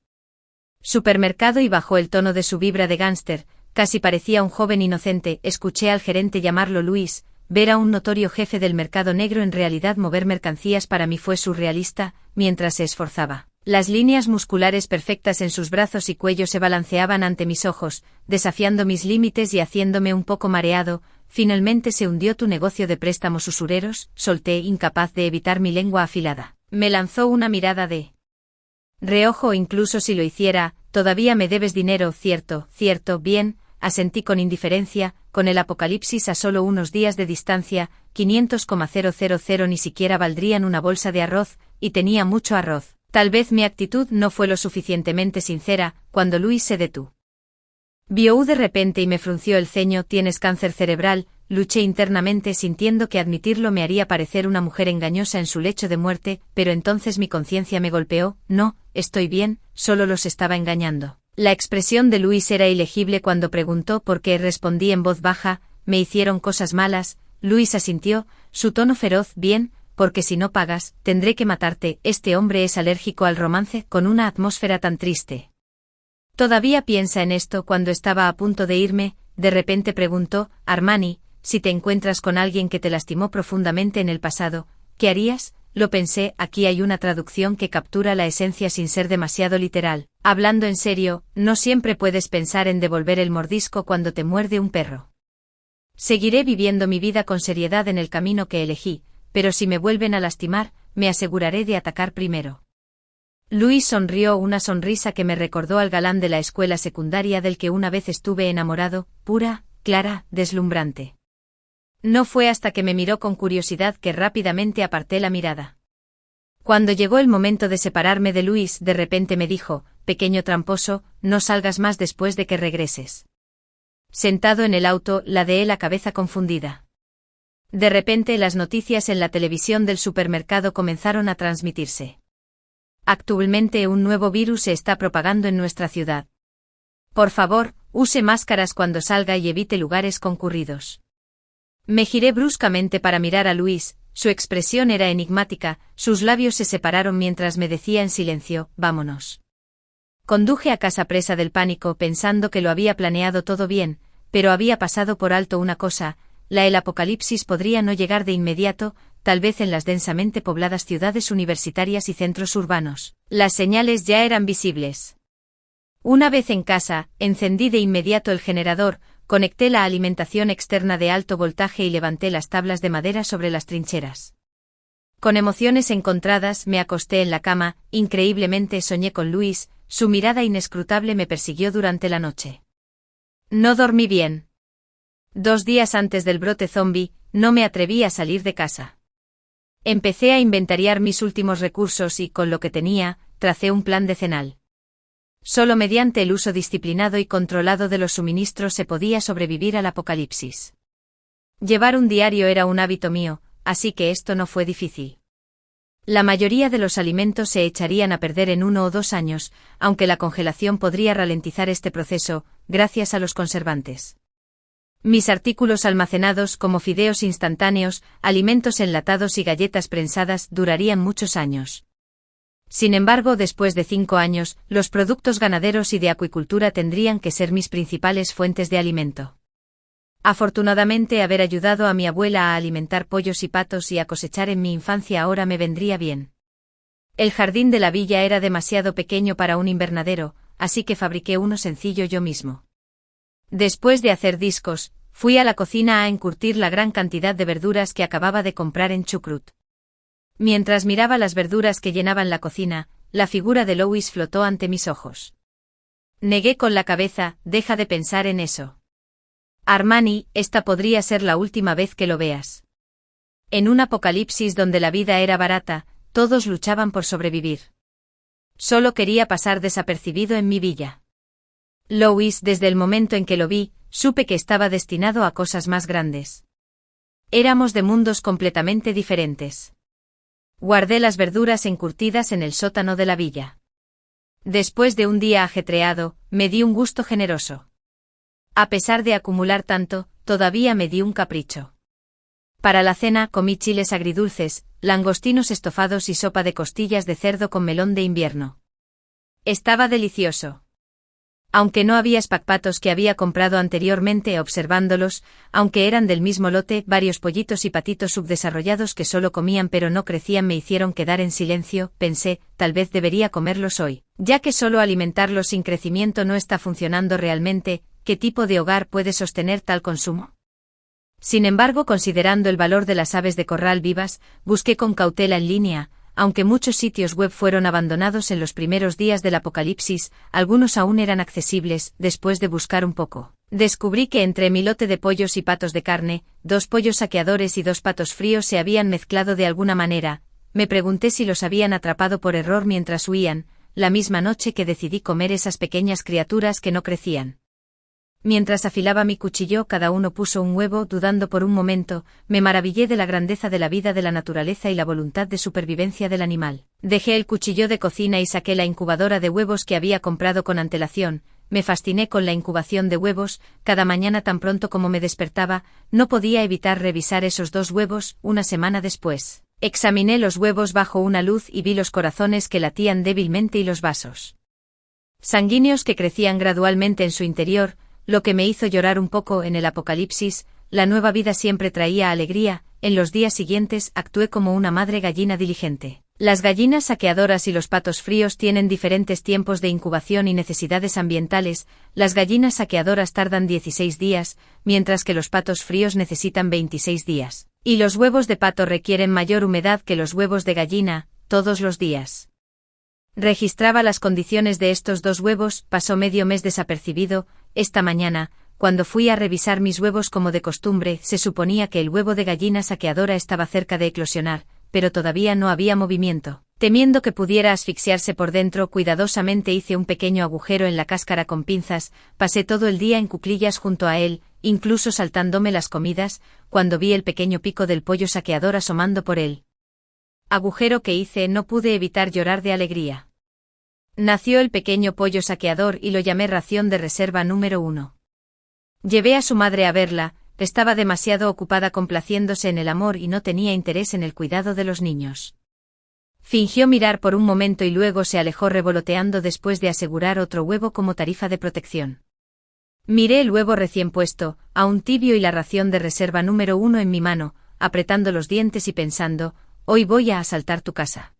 supermercado y bajó el tono de su vibra de gángster, casi parecía un joven inocente. Escuché al gerente llamarlo Luis. Ver a un notorio jefe del mercado negro en realidad mover mercancías para mí fue surrealista. Mientras se esforzaba, las líneas musculares perfectas en sus brazos y cuello se balanceaban ante mis ojos, desafiando mis límites y haciéndome un poco mareado. Finalmente se hundió tu negocio de préstamos usureros, solté, incapaz de evitar mi lengua afilada. Me lanzó una mirada de reojo. Incluso si lo hiciera, todavía me debes dinero. Cierto, bien, asentí con indiferencia. Con el apocalipsis a solo unos días de distancia, 500,000 ni siquiera valdrían una bolsa de arroz, y tenía mucho arroz. Tal vez mi actitud no fue lo suficientemente sincera. Cuando Luis se detuvo, vio de repente y me frunció el ceño. ¿Tienes cáncer cerebral? Luché internamente, sintiendo que admitirlo me haría parecer una mujer engañosa en su lecho de muerte, pero entonces mi conciencia me golpeó. No, estoy bien, solo los estaba engañando. La expresión de Luis era ilegible cuando preguntó por qué. Respondí en voz baja: me hicieron cosas malas. Luis asintió, su tono feroz: bien, porque si no pagas, tendré que matarte. Este hombre es alérgico al romance. Con una atmósfera tan triste. ¿Todavía piensa en esto? Cuando estaba a punto de irme, de repente preguntó: Armani, si te encuentras con alguien que te lastimó profundamente en el pasado, ¿qué harías? Lo pensé. Aquí hay una traducción que captura la esencia sin ser demasiado literal. Hablando en serio, no siempre puedes pensar en devolver el mordisco cuando te muerde un perro. Seguiré viviendo mi vida con seriedad en el camino que elegí, pero si me vuelven a lastimar, me aseguraré de atacar primero. Luis sonrió, una sonrisa que me recordó al galán de la escuela secundaria del que una vez estuve enamorado, pura, clara, deslumbrante. No fue hasta que me miró con curiosidad que rápidamente aparté la mirada. Cuando llegó el momento de separarme de Luis, de repente me dijo: pequeño tramposo, no salgas más después de que regreses. Sentado en el auto, ladeé la cabeza confundida. De repente las noticias en la televisión del supermercado comenzaron a transmitirse. Actualmente un nuevo virus se está propagando en nuestra ciudad. Por favor, use máscaras cuando salga y evite lugares concurridos. Me giré bruscamente para mirar a Luis. Su expresión era enigmática, sus labios se separaron mientras me decía en silencio: vámonos. Conduje a casa presa del pánico pensando que lo había planeado todo bien, pero había pasado por alto una cosa: el apocalipsis podría no llegar de inmediato, tal vez en las densamente pobladas ciudades universitarias y centros urbanos. Las señales ya eran visibles. Una vez en casa, encendí de inmediato el generador, conecté la alimentación externa de alto voltaje y levanté las tablas de madera sobre las trincheras. Con emociones encontradas me acosté en la cama. Increíblemente soñé con Luis, su mirada inescrutable me persiguió durante la noche. No dormí bien. 2 días antes del brote zombie, no me atreví a salir de casa. Empecé a inventariar mis últimos recursos y, con lo que tenía, tracé un plan decenal. Solo mediante el uso disciplinado y controlado de los suministros se podía sobrevivir al apocalipsis. Llevar un diario era un hábito mío, así que esto no fue difícil. La mayoría de los alimentos se echarían a perder en 1 o 2 años, aunque la congelación podría ralentizar este proceso, gracias a los conservantes. Mis artículos almacenados como fideos instantáneos, alimentos enlatados y galletas prensadas durarían muchos años. Sin embargo, después de 5 años, los productos ganaderos y de acuicultura tendrían que ser mis principales fuentes de alimento. Afortunadamente, haber ayudado a mi abuela a alimentar pollos y patos y a cosechar en mi infancia ahora me vendría bien. El jardín de la villa era demasiado pequeño para un invernadero, así que fabriqué uno sencillo yo mismo. Después de hacer discos, fui a la cocina a encurtir la gran cantidad de verduras que acababa de comprar en Chucrut. Mientras miraba las verduras que llenaban la cocina, la figura de Louis flotó ante mis ojos. Negué con la cabeza, deja de pensar en eso. Armani, esta podría ser la última vez que lo veas. En un apocalipsis donde la vida era barata, todos luchaban por sobrevivir. Solo quería pasar desapercibido en mi villa. Louis, desde el momento en que lo vi, supe que estaba destinado a cosas más grandes. Éramos de mundos completamente diferentes. Guardé las verduras encurtidas en el sótano de la villa. Después de un día ajetreado, me di un gusto generoso. A pesar de acumular tanto, todavía me di un capricho. Para la cena comí chiles agridulces, langostinos estofados y sopa de costillas de cerdo con melón de invierno. Estaba delicioso. Aunque no había espagpatos que había comprado anteriormente observándolos, aunque eran del mismo lote, varios pollitos y patitos subdesarrollados que solo comían pero no crecían me hicieron quedar en silencio, pensé, tal vez debería comerlos hoy, ya que solo alimentarlos sin crecimiento no está funcionando realmente. ¿Qué tipo de hogar puede sostener tal consumo? Sin embargo, considerando el valor de las aves de corral vivas, busqué con cautela en línea, aunque muchos sitios web fueron abandonados en los primeros días del apocalipsis, algunos aún eran accesibles. Después de buscar un poco, descubrí que entre mi lote de pollos y patos de carne, 2 pollos saqueadores y 2 patos fríos se habían mezclado de alguna manera. Me pregunté si los habían atrapado por error mientras huían, la misma noche que decidí comer esas pequeñas criaturas que no crecían. Mientras afilaba mi cuchillo, cada uno puso un huevo. Dudando por un momento, me maravillé de la grandeza de la vida de la naturaleza y la voluntad de supervivencia del animal. Dejé el cuchillo de cocina y saqué la incubadora de huevos que había comprado con antelación. Me fasciné con la incubación de huevos. Cada mañana, tan pronto como me despertaba, no podía evitar revisar esos 2 huevos. Una semana después, examiné los huevos bajo una luz y vi los corazones que latían débilmente y los vasos sanguíneos que crecían gradualmente en su interior, lo que me hizo llorar un poco. En el apocalipsis, la nueva vida siempre traía alegría. En los días siguientes actué como una madre gallina diligente. Las gallinas saqueadoras y los patos fríos tienen diferentes tiempos de incubación y necesidades ambientales. Las gallinas saqueadoras tardan 16 días, mientras que los patos fríos necesitan 26 días. Y los huevos de pato requieren mayor humedad que los huevos de gallina, todos los días. Registraba las condiciones de estos 2 huevos. Pasó medio mes desapercibido. Esta mañana, cuando fui a revisar mis huevos como de costumbre, se suponía que el huevo de gallina saqueadora estaba cerca de eclosionar, pero todavía no había movimiento. Temiendo que pudiera asfixiarse por dentro, cuidadosamente hice un pequeño agujero en la cáscara con pinzas. Pasé todo el día en cuclillas junto a él, incluso saltándome las comidas, cuando vi el pequeño pico del pollo saqueador asomando por él. Agujero que hice, no pude evitar llorar de alegría. Nació el pequeño pollo saqueador y lo llamé ración de reserva número 1. Llevé a su madre a verla. Estaba demasiado ocupada complaciéndose en el amor y no tenía interés en el cuidado de los niños. Fingió mirar por un momento y luego se alejó revoloteando después de asegurar otro huevo como tarifa de protección. Miré el huevo recién puesto, aún tibio y la ración de reserva número 1 en mi mano, apretando los dientes y pensando, hoy voy a asaltar tu casa.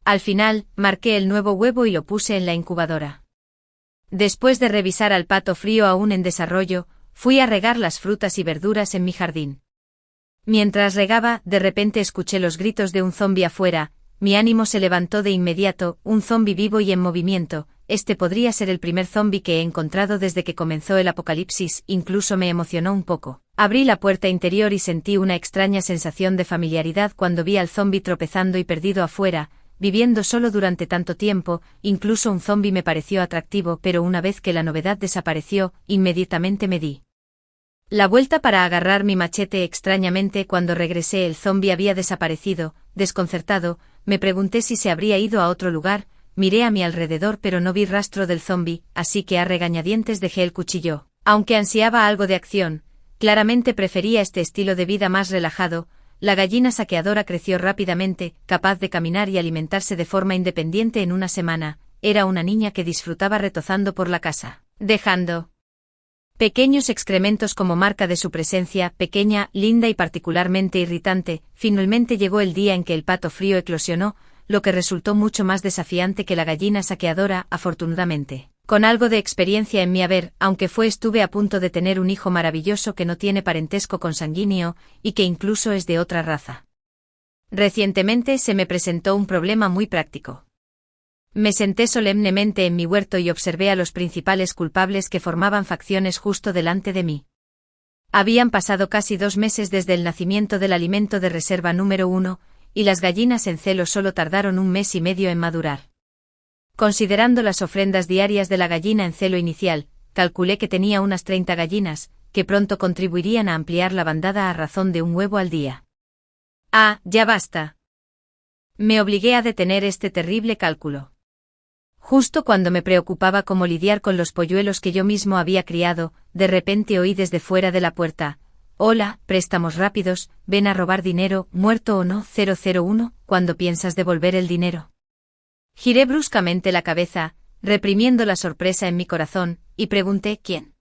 Al final, marqué el nuevo huevo y lo puse en la incubadora. Después de revisar al pato frío aún en desarrollo, fui a regar las frutas y verduras en mi jardín. Mientras regaba, de repente escuché los gritos de un zombi afuera. Mi ánimo se levantó de inmediato. Un zombi vivo y en movimiento. Este podría ser el primer zombi que he encontrado desde que comenzó el apocalipsis. Incluso me emocionó un poco. Abrí la puerta interior y sentí una extraña sensación de familiaridad cuando vi al zombi tropezando y perdido afuera. Viviendo solo durante tanto tiempo, incluso un zombi me pareció atractivo, pero una vez que la novedad desapareció, inmediatamente me di La vuelta para agarrar mi machete. Extrañamente, cuando regresé el zombi había desaparecido. Desconcertado, me pregunté si se habría ido a otro lugar. Miré a mi alrededor pero no vi rastro del zombi, así que a regañadientes dejé el cuchillo. Aunque ansiaba algo de acción, claramente prefería este estilo de vida más relajado. La gallina saqueadora creció rápidamente, capaz de caminar y alimentarse de forma independiente en una semana. Era una niña que disfrutaba retozando por la casa, dejando pequeños excrementos como marca de su presencia. Pequeña, linda y particularmente irritante. Finalmente llegó el día en que el pato frío eclosionó, lo que resultó mucho más desafiante que la gallina saqueadora, afortunadamente. Con algo de experiencia en mi haber, aunque estuve a punto de tener un hijo maravilloso que no tiene parentesco consanguíneo, y que incluso es de otra raza. Recientemente se me presentó un problema muy práctico. Me senté solemnemente en mi huerto y observé a los principales culpables que formaban facciones justo delante de mí. Habían pasado casi 2 meses desde el nacimiento del alimento de reserva número 1, y las gallinas en celo solo tardaron 1 mes y medio en madurar. Considerando las ofrendas diarias de la gallina en celo inicial, calculé que tenía unas 30 gallinas, que pronto contribuirían a ampliar la bandada a razón de 1 huevo al día. Ah, ya basta. Me obligué a detener este terrible cálculo. Justo cuando me preocupaba cómo lidiar con los polluelos que yo mismo había criado, de repente oí desde fuera de la puerta: «Hola, préstamos rápidos, ven a robar dinero, muerto o no, 001, ¿cuándo piensas devolver el dinero?». Giré bruscamente la cabeza, reprimiendo la sorpresa en mi corazón, y pregunté ¿quién?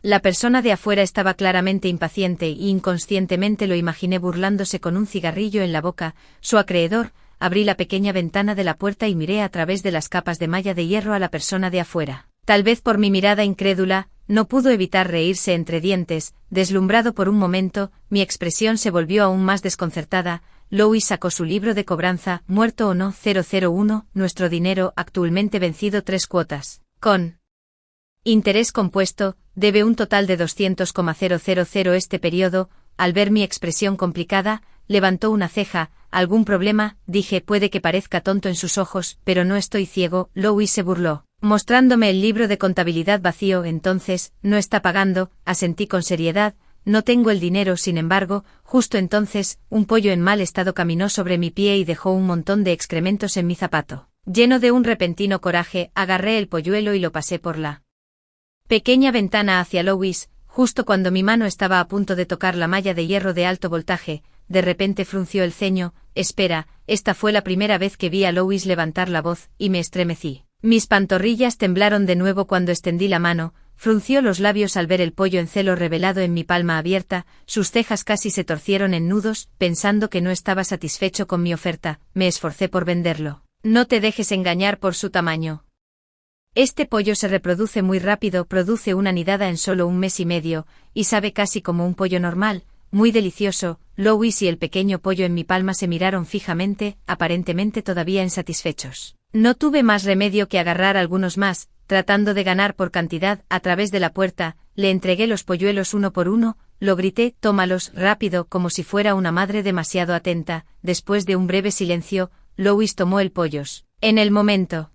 La persona de afuera estaba claramente impaciente y inconscientemente lo imaginé burlándose con un cigarrillo en la boca. Su acreedor. Abrí la pequeña ventana de la puerta y miré a través de las capas de malla de hierro a la persona de afuera. Tal vez por mi mirada incrédula, no pudo evitar reírse entre dientes. Deslumbrado por un momento, mi expresión se volvió aún más desconcertada. Louis sacó su libro de cobranza, muerto o no, 001, nuestro dinero, actualmente vencido 3 cuotas. Con interés compuesto, debe un total de 200,000 este periodo. Al ver mi expresión complicada, levantó una ceja. ¿Algún problema?, dije. Puede que parezca tonto en sus ojos, pero no estoy ciego. Louis se burló, mostrándome el libro de contabilidad vacío. Entonces, no está pagando, asentí con seriedad. No tengo el dinero. Sin embargo, justo entonces, un pollo en mal estado caminó sobre mi pie y dejó un montón de excrementos en mi zapato. Lleno de un repentino coraje, agarré el polluelo y lo pasé por la pequeña ventana hacia Louis. Justo cuando mi mano estaba a punto de tocar la malla de hierro de alto voltaje, de repente frunció el ceño. Espera, esta fue la primera vez que vi a Louis levantar la voz, y me estremecí. Mis pantorrillas temblaron de nuevo cuando extendí la mano. Frunció los labios al ver el pollo en celo revelado en mi palma abierta. Sus cejas casi se torcieron en nudos, pensando que no estaba satisfecho con mi oferta. Me esforcé por venderlo. No te dejes engañar por su tamaño. Este pollo se reproduce muy rápido, produce una nidada en solo 1 mes y medio, y sabe casi como un pollo normal, muy delicioso. Louis y el pequeño pollo en mi palma se miraron fijamente, aparentemente todavía insatisfechos. No tuve más remedio que agarrar algunos más, tratando de ganar por cantidad. A través de la puerta, le entregué los polluelos uno por uno, lo grité: «Tómalos, rápido», como si fuera una madre demasiado atenta. Después de un breve silencio, Louis tomó el pollos. En el momento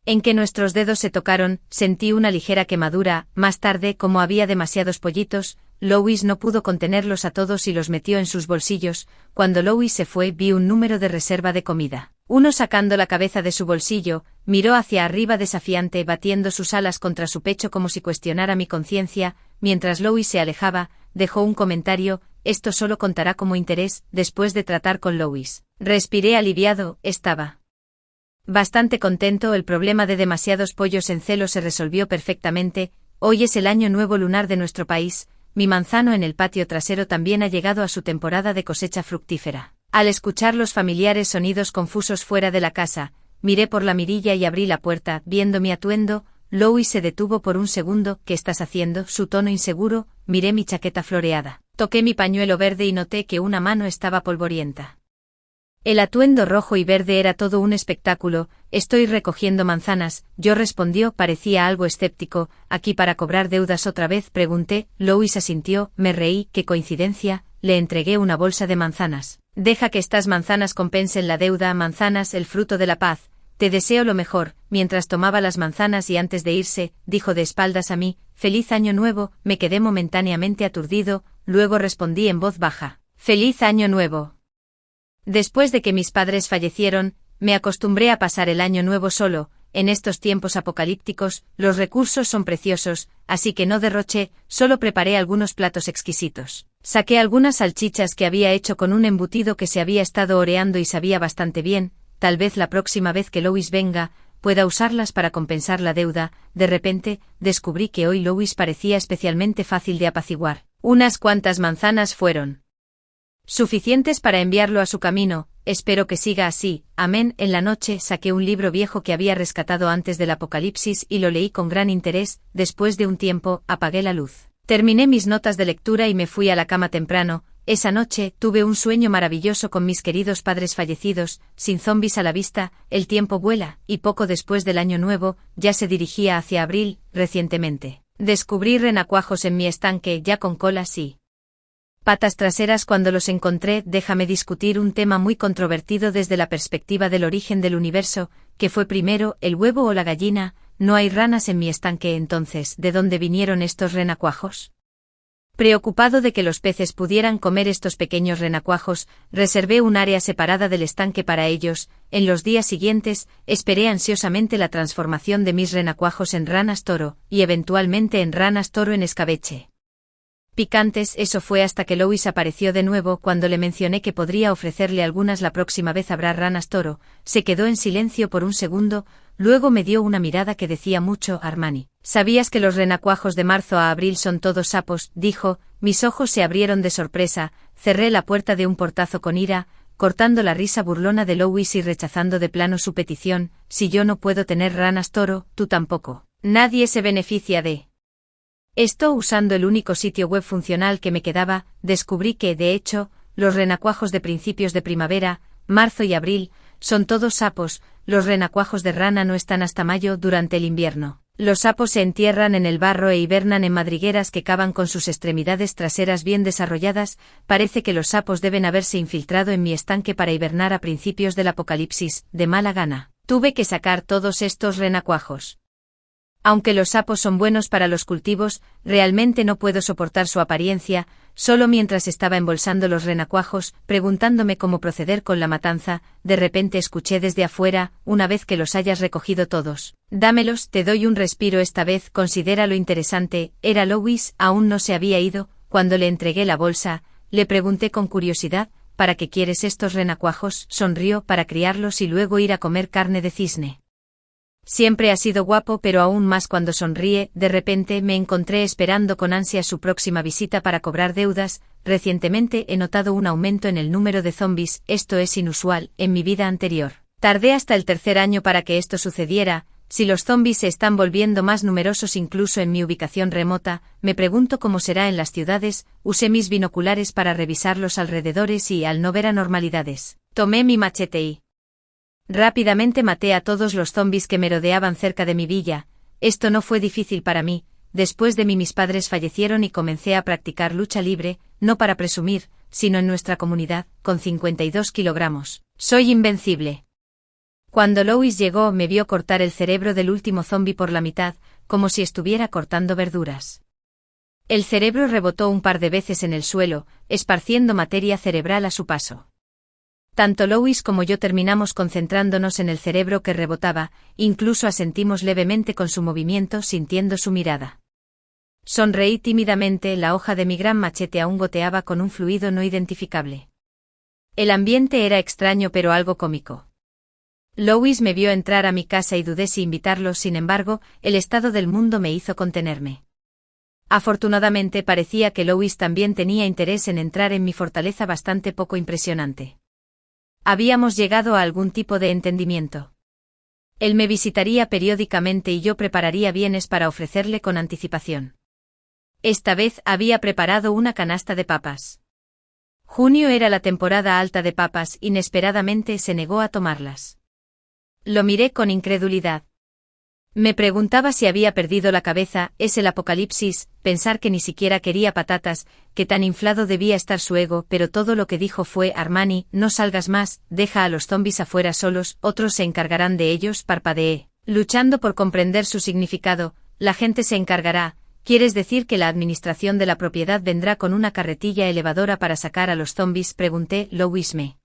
en que nuestros dedos se tocaron, sentí una ligera quemadura. Más tarde, como había demasiados pollitos, Louis no pudo contenerlos a todos y los metió en sus bolsillos. Cuando Louis se fue, vi un número de reserva de comida. Uno, sacando la cabeza de su bolsillo, miró hacia arriba desafiante, batiendo sus alas contra su pecho como si cuestionara mi conciencia. Mientras Louis se alejaba, dejó un comentario: «Esto solo contará como interés». Después de tratar con Louis, respiré aliviado. Estaba bastante contento. El problema de demasiados pollos en celo se resolvió perfectamente. Hoy es el año nuevo lunar de nuestro país. Mi manzano en el patio trasero también ha llegado a su temporada de cosecha fructífera. Al escuchar los familiares sonidos confusos fuera de la casa, miré por la mirilla y abrí la puerta. Viendo mi atuendo, Louis se detuvo por un segundo. «¿Qué estás haciendo?», su tono inseguro. Miré mi chaqueta floreada. Toqué mi pañuelo verde y noté que una mano estaba polvorienta. El atuendo rojo y verde era todo un espectáculo. «Estoy recogiendo manzanas», yo respondió. Parecía algo escéptico. «¿Aquí para cobrar deudas otra vez?», pregunté. Louis asintió. Me reí. «Qué coincidencia». Le entregué una bolsa de manzanas. «Deja que estas manzanas compensen la deuda». Manzanas, el fruto de la paz. te deseo lo mejor. Mientras tomaba las manzanas y antes de irse, dijo de espaldas a mí, «Feliz año nuevo». Me quedé momentáneamente aturdido, luego respondí en voz baja, «Feliz año nuevo». Después de que mis padres fallecieron, me acostumbré a pasar el año nuevo solo. En estos tiempos apocalípticos, los recursos son preciosos, así que no derroché, solo preparé algunos platos exquisitos. Saqué algunas salchichas que había hecho con un embutido que se había estado oreando y sabía bastante bien. Tal vez la próxima vez que Louis venga, pueda usarlas para compensar la deuda. De repente, descubrí que hoy Louis parecía especialmente fácil de apaciguar. Unas cuantas manzanas fueron suficientes para enviarlo a su camino. Espero que siga así, amén. En la noche saqué un libro viejo que había rescatado antes del apocalipsis y lo leí con gran interés. Después de un tiempo, apagué la luz. Terminé mis notas de lectura y me fui a la cama temprano. Esa noche, tuve un sueño maravilloso con mis queridos padres fallecidos, sin zombis a la vista. El tiempo vuela, y poco después del año nuevo, ya se dirigía hacia abril. Recientemente descubrí renacuajos en mi estanque, ya con colas y patas traseras. Cuando los encontré, déjame discutir un tema muy controvertido desde la perspectiva del origen del universo. ¿Qué fue primero, el huevo o la gallina? No hay ranas en mi estanque, entonces, ¿de dónde vinieron estos renacuajos? Preocupado de que los peces pudieran comer estos pequeños renacuajos, reservé un área separada del estanque para ellos. En los días siguientes, esperé ansiosamente la transformación de mis renacuajos en ranas toro, y eventualmente en ranas toro en escabeche picantes. Eso fue hasta que Louis apareció de nuevo. Cuando le mencioné que podría ofrecerle algunas la próxima vez habrá ranas toro, se quedó en silencio por un segundo, luego me dio una mirada que decía mucho. Armani, ¿sabías que los renacuajos de marzo a abril son todos sapos?, dijo. Mis ojos se abrieron de sorpresa, cerré la puerta de un portazo con ira, cortando la risa burlona de Louis y rechazando de plano su petición. Si yo no puedo tener ranas toro, tú tampoco. Nadie se beneficia de esto. Usando el único sitio web funcional que me quedaba, descubrí que, de hecho, los renacuajos de principios de primavera, marzo y abril, son todos sapos. Los renacuajos de rana no están hasta mayo. Durante el invierno, los sapos se entierran en el barro e hibernan en madrigueras que cavan con sus extremidades traseras bien desarrolladas. Parece que los sapos deben haberse infiltrado en mi estanque para hibernar a principios del apocalipsis. De mala gana, tuve que sacar todos estos renacuajos. Aunque los sapos son buenos para los cultivos, realmente no puedo soportar su apariencia. Solo mientras estaba embolsando los renacuajos, preguntándome cómo proceder con la matanza, de repente escuché desde afuera, una vez que los hayas recogido todos, dámelos, te doy un respiro esta vez, considéralo interesante. Era Louis, aún no se había ido. Cuando le entregué la bolsa, le pregunté con curiosidad, ¿para qué quieres estos renacuajos? Sonrió, para criarlos y luego ir a comer carne de cisne. Siempre ha sido guapo, pero aún más cuando sonríe. De repente me encontré esperando con ansia su próxima visita para cobrar deudas. Recientemente he notado un aumento en el número de zombies. Esto es inusual. En mi vida anterior, tardé hasta el tercer año para que esto sucediera. Si los zombies se están volviendo más numerosos incluso en mi ubicación remota, me pregunto cómo será en las ciudades. Usé mis binoculares para revisar los alrededores y, al no ver anormalidades, tomé mi machete y rápidamente maté a todos los zombies que merodeaban cerca de mi villa. Esto no fue difícil para mí. Después de mí mis padres fallecieron y comencé a practicar lucha libre, no para presumir, sino en nuestra comunidad, con 52 kilogramos. Soy invencible. Cuando Louis llegó me vio cortar el cerebro del último zombi por la mitad, como si estuviera cortando verduras. El cerebro rebotó un par de veces en el suelo, esparciendo materia cerebral a su paso. Tanto Louis como yo terminamos concentrándonos en el cerebro que rebotaba, incluso asentimos levemente con su movimiento sintiendo su mirada. Sonreí tímidamente, la hoja de mi gran machete aún goteaba con un fluido no identificable. El ambiente era extraño pero algo cómico. Louis me vio entrar a mi casa y dudé si invitarlo, sin embargo, el estado del mundo me hizo contenerme. Afortunadamente parecía que Louis también tenía interés en entrar en mi fortaleza bastante poco impresionante. Habíamos llegado a algún tipo de entendimiento. Él me visitaría periódicamente y yo prepararía bienes para ofrecerle con anticipación. Esta vez había preparado una canasta de papas. Junio era la temporada alta de papas. Inesperadamente se negó a tomarlas. Lo miré con incredulidad. Me preguntaba si había perdido la cabeza, es el apocalipsis, pensar que ni siquiera quería patatas, que tan inflado debía estar su ego, pero todo lo que dijo fue: Armani, no salgas más, deja a los zombies afuera solos, otros se encargarán de ellos, parpadeé, luchando por comprender su significado. La gente se encargará. ¿Quieres decir que la administración de la propiedad vendrá con una carretilla elevadora para sacar a los zombies?, pregunté. Louis me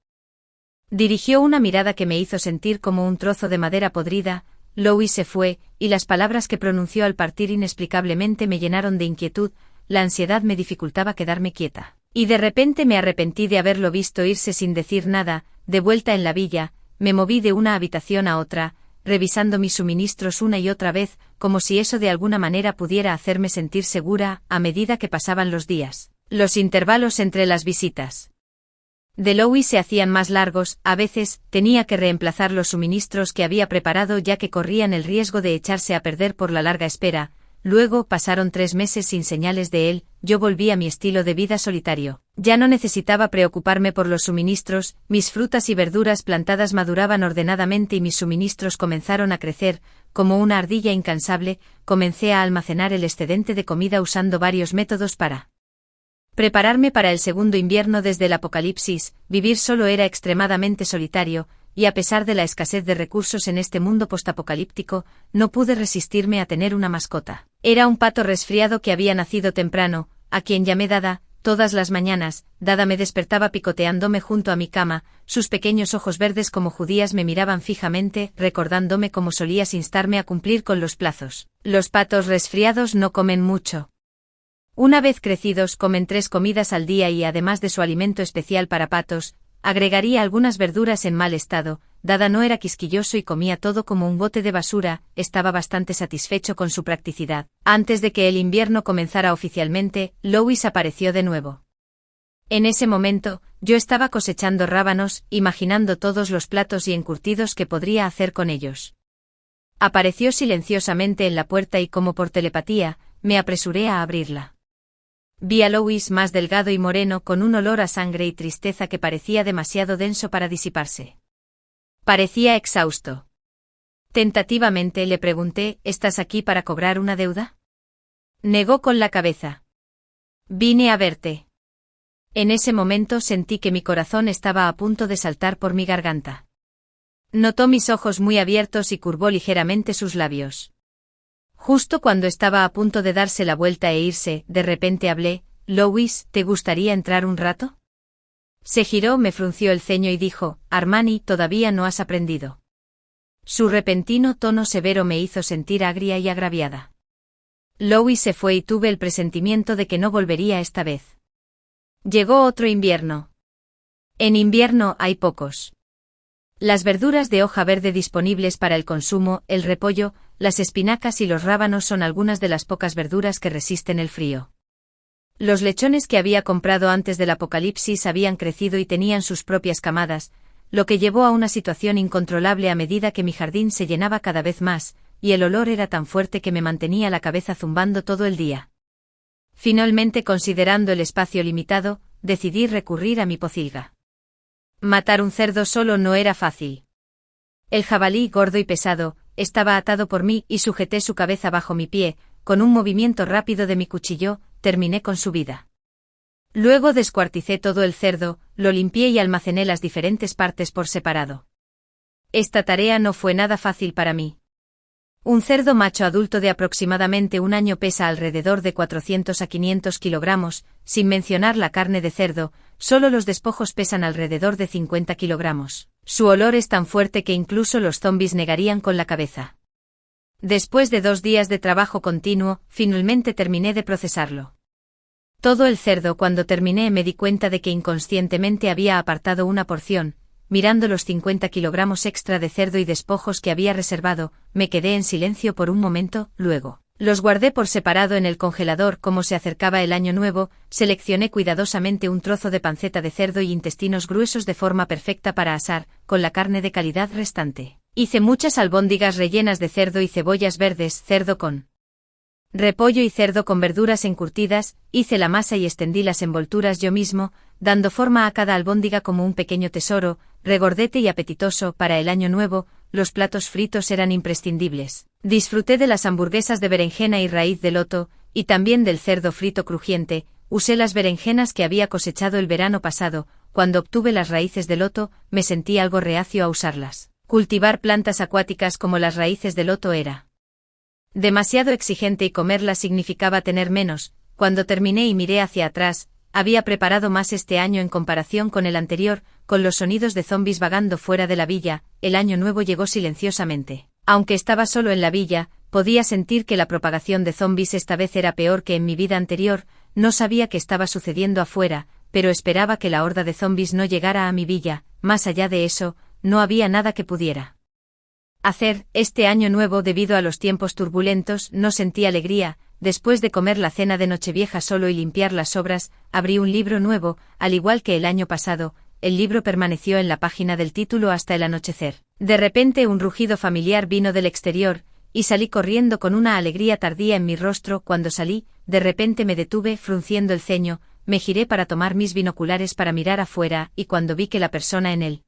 dirigió una mirada que me hizo sentir como un trozo de madera podrida. Louis se fue, y las palabras que pronunció al partir inexplicablemente me llenaron de inquietud. La ansiedad me dificultaba quedarme quieta. Y de repente me arrepentí de haberlo visto irse sin decir nada. De vuelta en la villa, me moví de una habitación a otra, revisando mis suministros una y otra vez, como si eso de alguna manera pudiera hacerme sentir segura, a medida que pasaban los días. Los intervalos entre las visitas de Louis se hacían más largos. A veces, tenía que reemplazar los suministros que había preparado ya que corrían el riesgo de echarse a perder por la larga espera. Luego pasaron 3 meses sin señales de él. Yo volví a mi estilo de vida solitario. Ya no necesitaba preocuparme por los suministros, mis frutas y verduras plantadas maduraban ordenadamente y mis suministros comenzaron a crecer. Como una ardilla incansable, comencé a almacenar el excedente de comida usando varios métodos para prepararme para el segundo invierno desde el apocalipsis. Vivir solo era extremadamente solitario, y a pesar de la escasez de recursos en este mundo postapocalíptico, no pude resistirme a tener una mascota. Era un pato resfriado que había nacido temprano, a quien llamé Dada. Todas las mañanas, Dada me despertaba picoteándome junto a mi cama, sus pequeños ojos verdes como judías me miraban fijamente, recordándome cómo solías instarme a cumplir con los plazos. Los patos resfriados no comen mucho. Una vez crecidos comen 3 comidas al día y además de su alimento especial para patos, agregaría algunas verduras en mal estado. Dada no era quisquilloso y comía todo como un bote de basura. Estaba bastante satisfecho con su practicidad. Antes de que el invierno comenzara oficialmente, Louis apareció de nuevo. En ese momento, yo estaba cosechando rábanos, imaginando todos los platos y encurtidos que podría hacer con ellos. Apareció silenciosamente en la puerta y como por telepatía, me apresuré a abrirla. Vi a Louis más delgado y moreno con un olor a sangre y tristeza que parecía demasiado denso para disiparse. Parecía exhausto. Tentativamente le pregunté: ¿estás aquí para cobrar una deuda? Negó con la cabeza. Vine a verte. En ese momento sentí que mi corazón estaba a punto de saltar por mi garganta. Notó mis ojos muy abiertos y curvó ligeramente sus labios. Justo cuando estaba a punto de darse la vuelta e irse, de repente hablé: Louis, ¿te gustaría entrar un rato? Se giró, me frunció el ceño y dijo: Armani, todavía no has aprendido. Su repentino tono severo me hizo sentir agria y agraviada. Louis se fue y tuve el presentimiento de que no volvería esta vez. Llegó otro invierno. En invierno hay pocos. Las verduras de hoja verde disponibles para el consumo, el repollo, las espinacas y los rábanos son algunas de las pocas verduras que resisten el frío. Los lechones que había comprado antes del apocalipsis habían crecido y tenían sus propias camadas, lo que llevó a una situación incontrolable a medida que mi jardín se llenaba cada vez más, y el olor era tan fuerte que me mantenía la cabeza zumbando todo el día. Finalmente, considerando el espacio limitado, decidí recurrir a mi pocilga. Matar un cerdo solo no era fácil. El jabalí, gordo y pesado, estaba atado por mí y sujeté su cabeza bajo mi pie. Con un movimiento rápido de mi cuchillo, terminé con su vida. Luego descuarticé todo el cerdo, lo limpié y almacené las diferentes partes por separado. Esta tarea no fue nada fácil para mí. Un cerdo macho adulto de aproximadamente un año pesa alrededor de 400 a 500 kilogramos, sin mencionar la carne de cerdo, solo los despojos pesan alrededor de 50 kilogramos. Su olor es tan fuerte que incluso los zombies negarían con la cabeza. Después de 2 días de trabajo continuo, finalmente terminé de procesarlo. Todo el cerdo. Cuando terminé me di cuenta de que inconscientemente había apartado una porción. Mirando los 50 kilogramos extra de cerdo y despojos que había reservado, me quedé en silencio por un momento. Luego los guardé por separado en el congelador. Como se acercaba el año nuevo, seleccioné cuidadosamente un trozo de panceta de cerdo y intestinos gruesos de forma perfecta para asar, con la carne de calidad restante. Hice muchas albóndigas rellenas de cerdo y cebollas verdes, cerdo con repollo y cerdo con verduras encurtidas. Hice la masa y extendí las envolturas yo mismo, dando forma a cada albóndiga como un pequeño tesoro, regordete y apetitoso para el año nuevo. los platos fritos eran imprescindibles. Disfruté de las hamburguesas de berenjena y raíz de loto, y también del cerdo frito crujiente. Usé las berenjenas que había cosechado el verano pasado. Cuando obtuve las raíces de loto, me sentí algo reacio a usarlas. Cultivar plantas acuáticas como las raíces de loto era demasiado exigente y comerlas significaba tener menos. Cuando terminé y miré hacia atrás, había preparado más este año en comparación con el anterior, con los sonidos de zombis vagando fuera de la villa. El año nuevo llegó silenciosamente. Aunque estaba solo en la villa, podía sentir que la propagación de zombis esta vez era peor que en mi vida anterior. No sabía qué estaba sucediendo afuera, pero esperaba que la horda de zombis no llegara a mi villa. Más allá de eso, no había nada que pudiera hacer. Este año nuevo, debido a los tiempos turbulentos, no sentí alegría. Después de comer la cena de Nochevieja solo y limpiar las sobras, abrí un libro nuevo. Al igual que el año pasado, el libro permaneció en la página del título hasta el anochecer. De repente un rugido familiar vino del exterior, y salí corriendo con una alegría tardía en mi rostro. Cuando salí, de repente me detuve, frunciendo el ceño. Me giré para tomar mis binoculares para mirar afuera, y cuando vi que la persona en el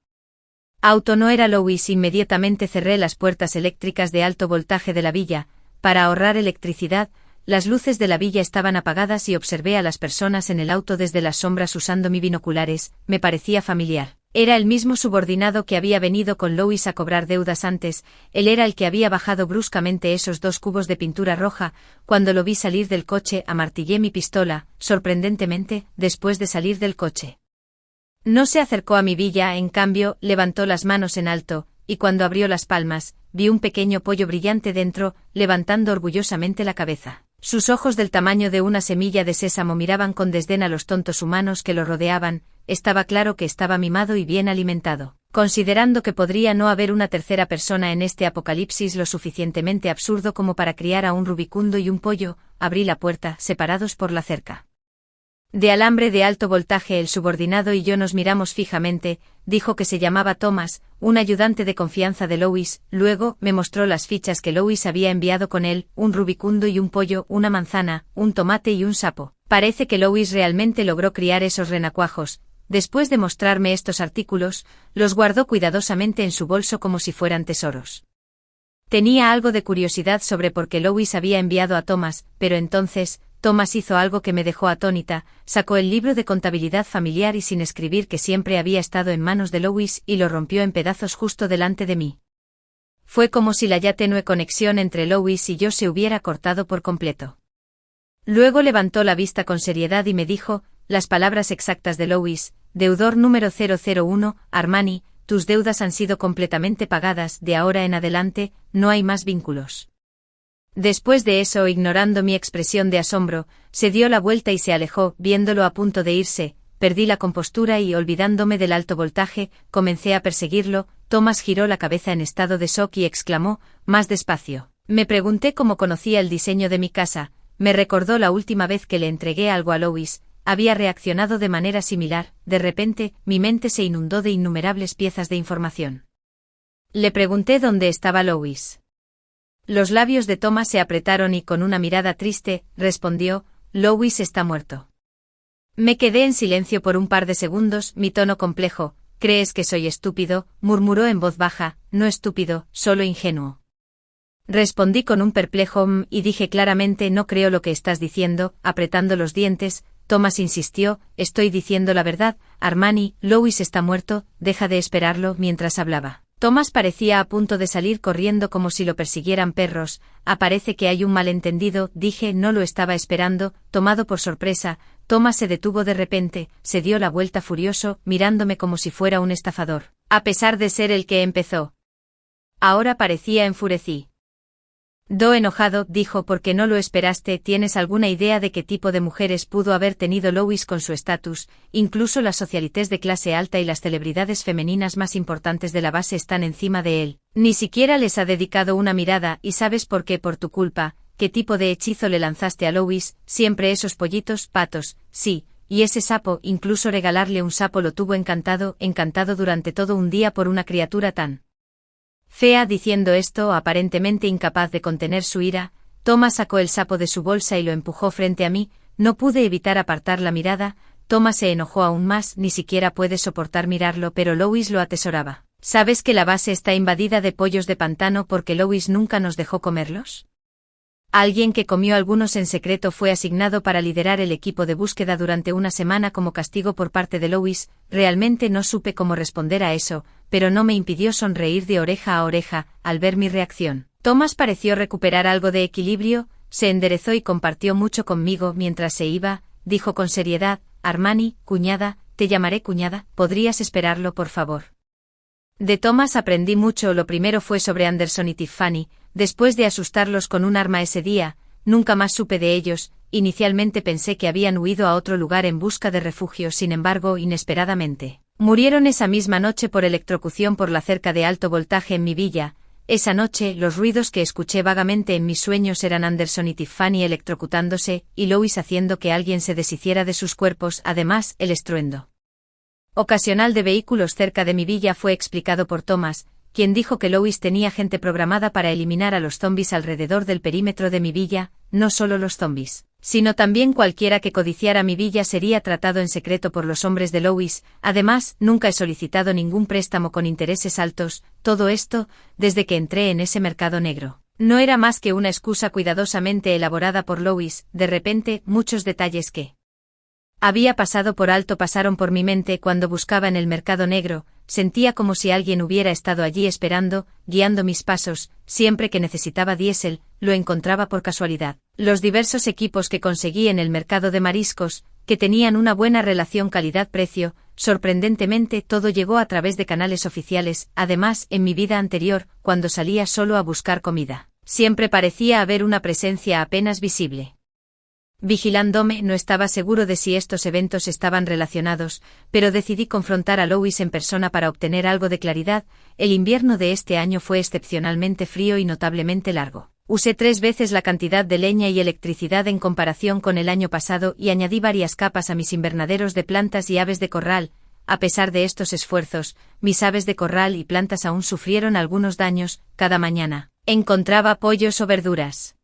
auto no era Louis, inmediatamente cerré las puertas eléctricas de alto voltaje de la villa. Para ahorrar electricidad, las luces de la villa estaban apagadas y observé a las personas en el auto desde las sombras usando mis binoculares. Me parecía familiar. Era el mismo subordinado que había venido con Louis a cobrar deudas antes. Él era el que había bajado bruscamente esos 2 cubos de pintura roja. Cuando lo vi salir del coche, amartillé mi pistola. Sorprendentemente, después de salir del coche, no se acercó a mi villa. En cambio, levantó las manos en alto, y cuando abrió las palmas, vi un pequeño pollo brillante dentro, levantando orgullosamente la cabeza. Sus ojos del tamaño de una semilla de sésamo miraban con desdén a los tontos humanos que lo rodeaban. Estaba claro que estaba mimado y bien alimentado. Considerando que podría no haber una tercera persona en este apocalipsis lo suficientemente absurdo como para criar a un rubicundo y un pollo, abrí la puerta, separados por la cerca de alambre de alto voltaje. El subordinado y yo nos miramos fijamente. Dijo que se llamaba Thomas, un ayudante de confianza de Louis. Luego, me mostró las fichas que Louis había enviado con él: un rubicundo y un pollo, una manzana, un tomate y un sapo. Parece que Louis realmente logró criar esos renacuajos. Después de mostrarme estos artículos, los guardó cuidadosamente en su bolso como si fueran tesoros. Tenía algo de curiosidad sobre por qué Louis había enviado a Thomas, pero entonces Thomas hizo algo que me dejó atónita. Sacó el libro de contabilidad familiar y, sin escribir, que siempre había estado en manos de Louis, y lo rompió en pedazos justo delante de mí. Fue como si la ya tenue conexión entre Louis y yo se hubiera cortado por completo. Luego levantó la vista con seriedad y me dijo las palabras exactas de Louis: deudor número 001, Armani, tus deudas han sido completamente pagadas. De ahora en adelante, no hay más vínculos. Después de eso, ignorando mi expresión de asombro, se dio la vuelta y se alejó. Viéndolo a punto de irse, perdí la compostura y, olvidándome del alto voltaje, comencé a perseguirlo. Thomas giró la cabeza en estado de shock y exclamó: más despacio. Me pregunté cómo conocía el diseño de mi casa. Me recordó la última vez que le entregué algo a Louis. Había reaccionado de manera similar. De repente, mi mente se inundó de innumerables piezas de información. Le pregunté dónde estaba Louis. Los labios de Thomas se apretaron y, con una mirada triste, respondió: Louis está muerto. Me quedé en silencio por un par de segundos. Mi tono complejo: ¿crees que soy estúpido?, murmuró en voz baja. No estúpido, solo ingenuo. Respondí con un perplejo y dije claramente: no creo lo que estás diciendo. Apretando los dientes, Thomas insistió: estoy diciendo la verdad, Armani, Louis está muerto, deja de esperarlo. Mientras hablaba, Thomas parecía a punto de salir corriendo como si lo persiguieran perros. Parece que hay un malentendido, dije. No lo estaba esperando. Tomado por sorpresa, Thomas se detuvo de repente, se dio la vuelta furioso, mirándome como si fuera un estafador, a pesar de ser el que empezó. Ahora parecía enfurecido. Enojado, dijo: ¿por qué no lo esperaste? ¿Tienes alguna idea de qué tipo de mujeres pudo haber tenido Louis con su estatus? Incluso las socialites de clase alta y las celebridades femeninas más importantes de la base están encima de él. Ni siquiera les ha dedicado una mirada. ¿Y sabes por qué? Por tu culpa. ¿Qué tipo de hechizo le lanzaste a Louis? Siempre esos pollitos, patos, sí, y ese sapo. Incluso regalarle un sapo lo tuvo encantado durante todo un día por una criatura tan fea. Diciendo esto, aparentemente incapaz de contener su ira, Thomas sacó el sapo de su bolsa y lo empujó frente a mí. No pude evitar apartar la mirada. Thomas se enojó aún más. Ni siquiera puede soportar mirarlo, pero Louis lo atesoraba. ¿Sabes que la base está invadida de pollos de pantano porque Lois nunca nos dejó comerlos? Alguien que comió algunos en secreto fue asignado para liderar el equipo de búsqueda durante una semana como castigo por parte de Lois. Realmente no supe cómo responder a eso, pero no me impidió sonreír de oreja a oreja al ver mi reacción. Thomas pareció recuperar algo de equilibrio, se enderezó y compartió mucho conmigo mientras se iba, dijo con seriedad: Armani, cuñada, te llamaré cuñada, ¿podrías esperarlo por favor? De Thomas aprendí mucho. Lo primero fue sobre Anderson y Tiffany. Después de asustarlos con un arma ese día, nunca más supe de ellos. Inicialmente pensé que habían huido a otro lugar en busca de refugio, sin embargo, inesperadamente murieron esa misma noche por electrocución por la cerca de alto voltaje en mi villa. Esa noche, los ruidos que escuché vagamente en mis sueños eran Anderson y Tiffany electrocutándose, y Lois haciendo que alguien se deshiciera de sus cuerpos. Además, el estruendo ocasional de vehículos cerca de mi villa fue explicado por Thomas, quien dijo que Lois tenía gente programada para eliminar a los zombies alrededor del perímetro de mi villa. No solo los zombies, sino también cualquiera que codiciara mi villa sería tratado en secreto por los hombres de Lois. Además, nunca he solicitado ningún préstamo con intereses altos. Todo esto, desde que entré en ese mercado negro, no era más que una excusa cuidadosamente elaborada por Lois. De repente, muchos detalles que había pasado por alto pasaron por mi mente cuando buscaba en el mercado negro. Sentía como si alguien hubiera estado allí esperando, guiando mis pasos. Siempre que necesitaba diésel, lo encontraba por casualidad. Los diversos equipos que conseguí en el mercado de mariscos, que tenían una buena relación calidad-precio, sorprendentemente todo llegó a través de canales oficiales. Además, en mi vida anterior, cuando salía solo a buscar comida, siempre parecía haber una presencia apenas visible vigilándome. No estaba seguro de si estos eventos estaban relacionados, pero decidí confrontar a Lois en persona para obtener algo de claridad. El invierno de este año fue excepcionalmente frío y notablemente largo. Usé 3 veces la cantidad de leña y electricidad en comparación con el año pasado y añadí varias capas a mis invernaderos de plantas y aves de corral. A pesar de estos esfuerzos, mis aves de corral y plantas aún sufrieron algunos daños. Cada mañana encontraba pollos o verduras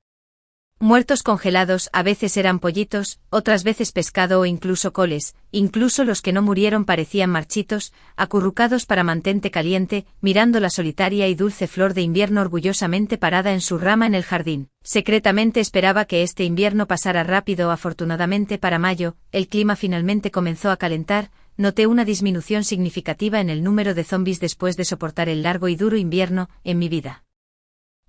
muertos congelados. A veces eran pollitos, otras veces pescado o incluso coles. Incluso los que no murieron parecían marchitos, acurrucados para mantente caliente, mirando la solitaria y dulce flor de invierno orgullosamente parada en su rama en el jardín. Secretamente esperaba que este invierno pasara rápido. Afortunadamente para mayo, el clima finalmente comenzó a calentar. Noté una disminución significativa en el número de zombies después de soportar el largo y duro invierno. En mi vida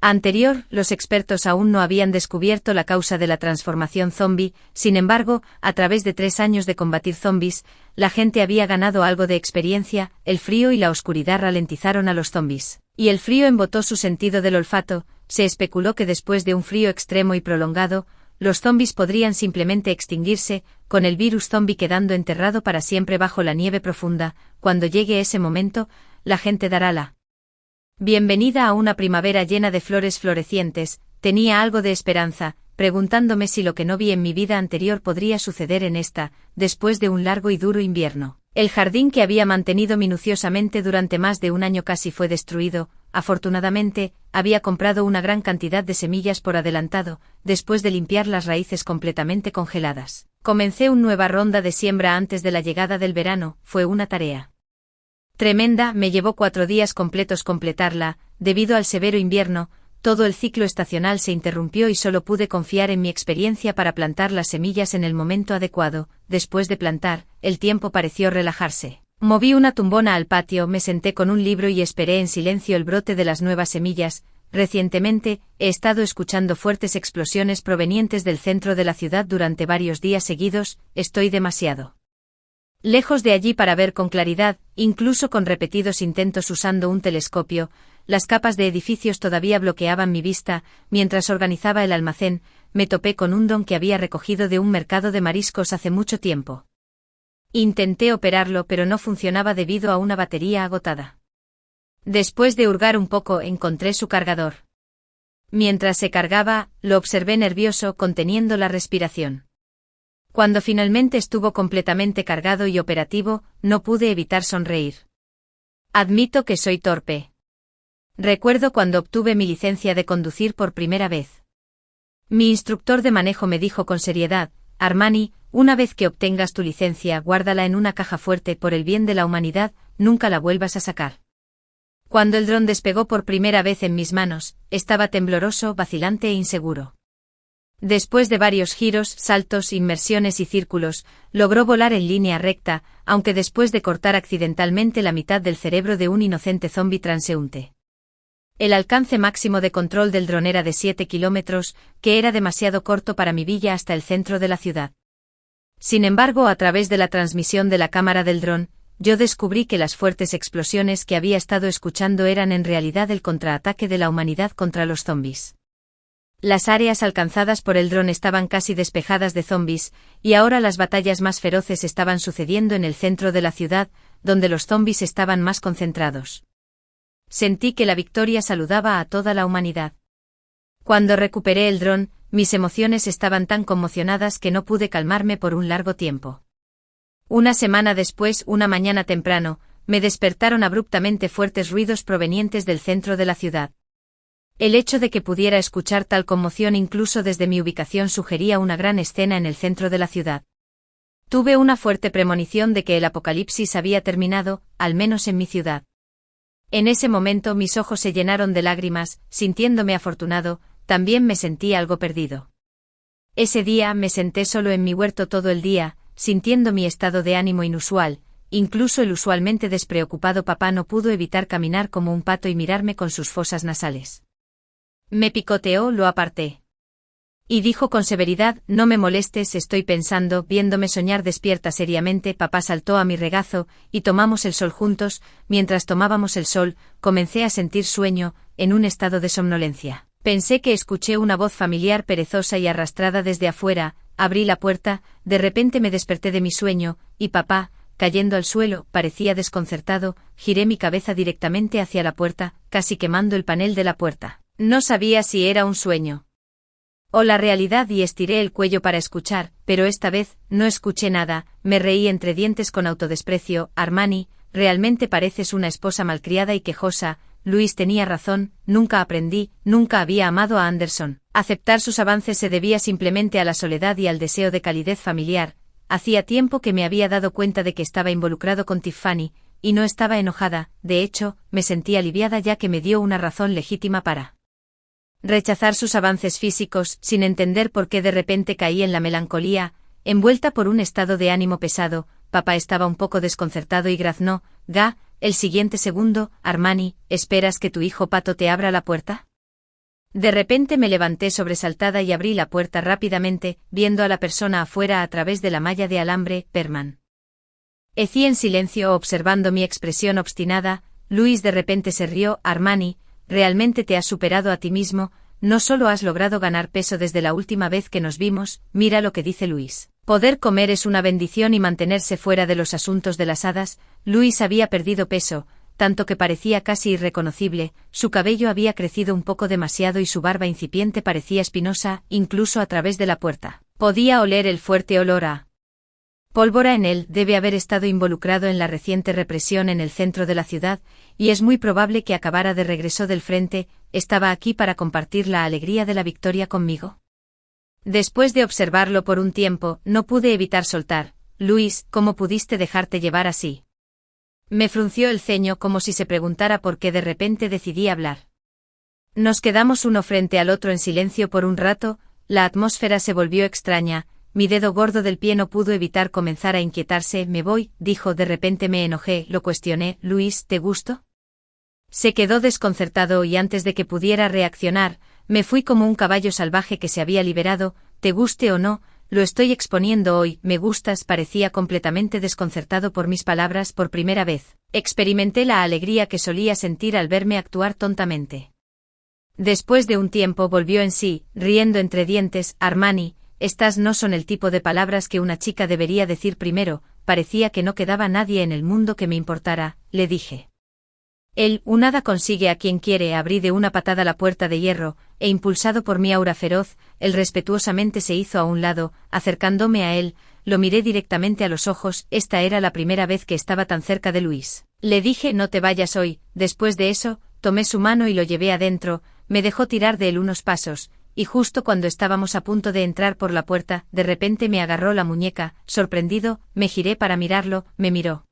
anterior, los expertos aún no habían descubierto la causa de la transformación zombie. Sin embargo, a través de 3 años de combatir zombies, la gente había ganado algo de experiencia. El frío y la oscuridad ralentizaron a los zombies, y el frío embotó su sentido del olfato. Se especuló que después de un frío extremo y prolongado, los zombies podrían simplemente extinguirse, con el virus zombie quedando enterrado para siempre bajo la nieve profunda. Cuando llegue ese momento, la gente dará la bienvenida a una primavera llena de flores florecientes. Tenía algo de esperanza, preguntándome si lo que no vi en mi vida anterior podría suceder en esta, después de un largo y duro invierno. El jardín que había mantenido minuciosamente durante más de un año casi fue destruido. Afortunadamente, había comprado una gran cantidad de semillas por adelantado. Después de limpiar las raíces completamente congeladas, comencé una nueva ronda de siembra antes de la llegada del verano. Fue una tarea tremenda. Me llevó 4 días completos completarla. Debido al severo invierno, todo el ciclo estacional se interrumpió y solo pude confiar en mi experiencia para plantar las semillas en el momento adecuado. Después de plantar, el tiempo pareció relajarse. Moví una tumbona al patio, me senté con un libro y esperé en silencio el brote de las nuevas semillas. Recientemente, he estado escuchando fuertes explosiones provenientes del centro de la ciudad durante varios días seguidos. Estoy demasiado lejos de allí para ver con claridad, incluso con repetidos intentos usando un telescopio. Las capas de edificios todavía bloqueaban mi vista. Mientras organizaba el almacén, me topé con un don que había recogido de un mercado de mariscos hace mucho tiempo. Intenté operarlo, pero no funcionaba debido a una batería agotada. Después de hurgar un poco, encontré su cargador. Mientras se cargaba, lo observé nervioso, conteniendo la respiración. Cuando finalmente estuvo completamente cargado y operativo, no pude evitar sonreír. Admito que soy torpe. Recuerdo cuando obtuve mi licencia de conducir por primera vez. Mi instructor de manejo me dijo con seriedad: Armani, una vez que obtengas tu licencia, guárdala en una caja fuerte por el bien de la humanidad, nunca la vuelvas a sacar. Cuando el dron despegó por primera vez en mis manos, estaba tembloroso, vacilante e inseguro. Después de varios giros, saltos, inmersiones y círculos, logró volar en línea recta, aunque después de cortar accidentalmente la mitad del cerebro de un inocente zombi transeúnte. El alcance máximo de control del dron era de 7 kilómetros, que era demasiado corto para mi villa hasta el centro de la ciudad. Sin embargo, a través de la transmisión de la cámara del dron, yo descubrí que las fuertes explosiones que había estado escuchando eran en realidad el contraataque de la humanidad contra los zombis. Las áreas alcanzadas por el dron estaban casi despejadas de zombis, y ahora las batallas más feroces estaban sucediendo en el centro de la ciudad, donde los zombis estaban más concentrados. Sentí que la victoria saludaba a toda la humanidad. Cuando recuperé el dron, mis emociones estaban tan conmocionadas que no pude calmarme por un largo tiempo. Una semana después, una mañana temprano, me despertaron abruptamente fuertes ruidos provenientes del centro de la ciudad. El hecho de que pudiera escuchar tal conmoción incluso desde mi ubicación sugería una gran escena en el centro de la ciudad. Tuve una fuerte premonición de que el apocalipsis había terminado, al menos en mi ciudad. En ese momento mis ojos se llenaron de lágrimas, sintiéndome afortunado, también me sentí algo perdido. Ese día me senté solo en mi huerto todo el día, sintiendo mi estado de ánimo inusual, incluso el usualmente despreocupado papá no pudo evitar caminar como un pato y mirarme con sus fosas nasales. Me picoteó, lo aparté. Y dijo con severidad, no me molestes, estoy pensando, viéndome soñar despierta seriamente, papá saltó a mi regazo, y tomamos el sol juntos, mientras tomábamos el sol, comencé a sentir sueño, en un estado de somnolencia. Pensé que escuché una voz familiar perezosa y arrastrada desde afuera, abrí la puerta, de repente me desperté de mi sueño, y papá, cayendo al suelo, parecía desconcertado, giré mi cabeza directamente hacia la puerta, casi quemando el panel de la puerta. No sabía si era un sueño o la realidad y estiré el cuello para escuchar, pero esta vez, no escuché nada, me reí entre dientes con autodesprecio. Armani, realmente pareces una esposa malcriada y quejosa. Luis tenía razón, nunca había amado a Anderson. Aceptar sus avances se debía simplemente a la soledad y al deseo de calidez familiar. Hacía tiempo que me había dado cuenta de que estaba involucrado con Tiffany, y no estaba enojada, de hecho, me sentí aliviada ya que me dio una razón legítima para rechazar sus avances físicos, sin entender por qué de repente caí en la melancolía, envuelta por un estado de ánimo pesado. Papá estaba un poco desconcertado y graznó, el siguiente segundo, Armani, ¿esperas que tu hijo Pato te abra la puerta? De repente me levanté sobresaltada y abrí la puerta rápidamente, viendo a la persona afuera a través de la malla de alambre, Perman. Ecí en silencio observando mi expresión obstinada. Luis de repente se rió. Armani, realmente te has superado a ti mismo, no solo has logrado ganar peso desde la última vez que nos vimos, mira lo que dice Luis. Poder comer es una bendición y mantenerse fuera de los asuntos de las hadas. Luis había perdido peso, tanto que parecía casi irreconocible, su cabello había crecido un poco demasiado y su barba incipiente parecía espinosa, incluso a través de la puerta. Podía oler el fuerte olor a pólvora en él. Debe haber estado involucrado en la reciente represión en el centro de la ciudad, y es muy probable que acabara de regreso del frente. ¿Estaba aquí para compartir la alegría de la victoria conmigo? Después de observarlo por un tiempo, no pude evitar soltar. Luis, ¿cómo pudiste dejarte llevar así? Me frunció el ceño como si se preguntara por qué de repente decidí hablar. Nos quedamos uno frente al otro en silencio por un rato, la atmósfera se volvió extraña. Mi dedo gordo del pie no pudo evitar comenzar a inquietarse. Me voy, dijo. De repente me enojé, lo cuestioné. Luis, ¿te gusto? Se quedó desconcertado y antes de que pudiera reaccionar, me fui como un caballo salvaje que se había liberado. Te guste o no, lo estoy exponiendo hoy. Me gustas. Parecía completamente desconcertado por mis palabras. Por primera vez, experimenté la alegría que solía sentir al verme actuar tontamente. Después de un tiempo volvió en sí, riendo entre dientes. Armani, estas no son el tipo de palabras que una chica debería decir primero. Parecía que no quedaba nadie en el mundo que me importara, le dije. Un hada consigue a quien quiere. Abrí de una patada la puerta de hierro, e impulsado por mi aura feroz, él respetuosamente se hizo a un lado. Acercándome a él, lo miré directamente a los ojos. Esta era la primera vez que estaba tan cerca de Luis. Le dije, no te vayas hoy. Después de eso, tomé su mano y lo llevé adentro. Me dejó tirar de él unos pasos, y justo cuando estábamos a punto de entrar por la puerta, de repente me agarró la muñeca. Sorprendido, me giré para mirarlo. Me miró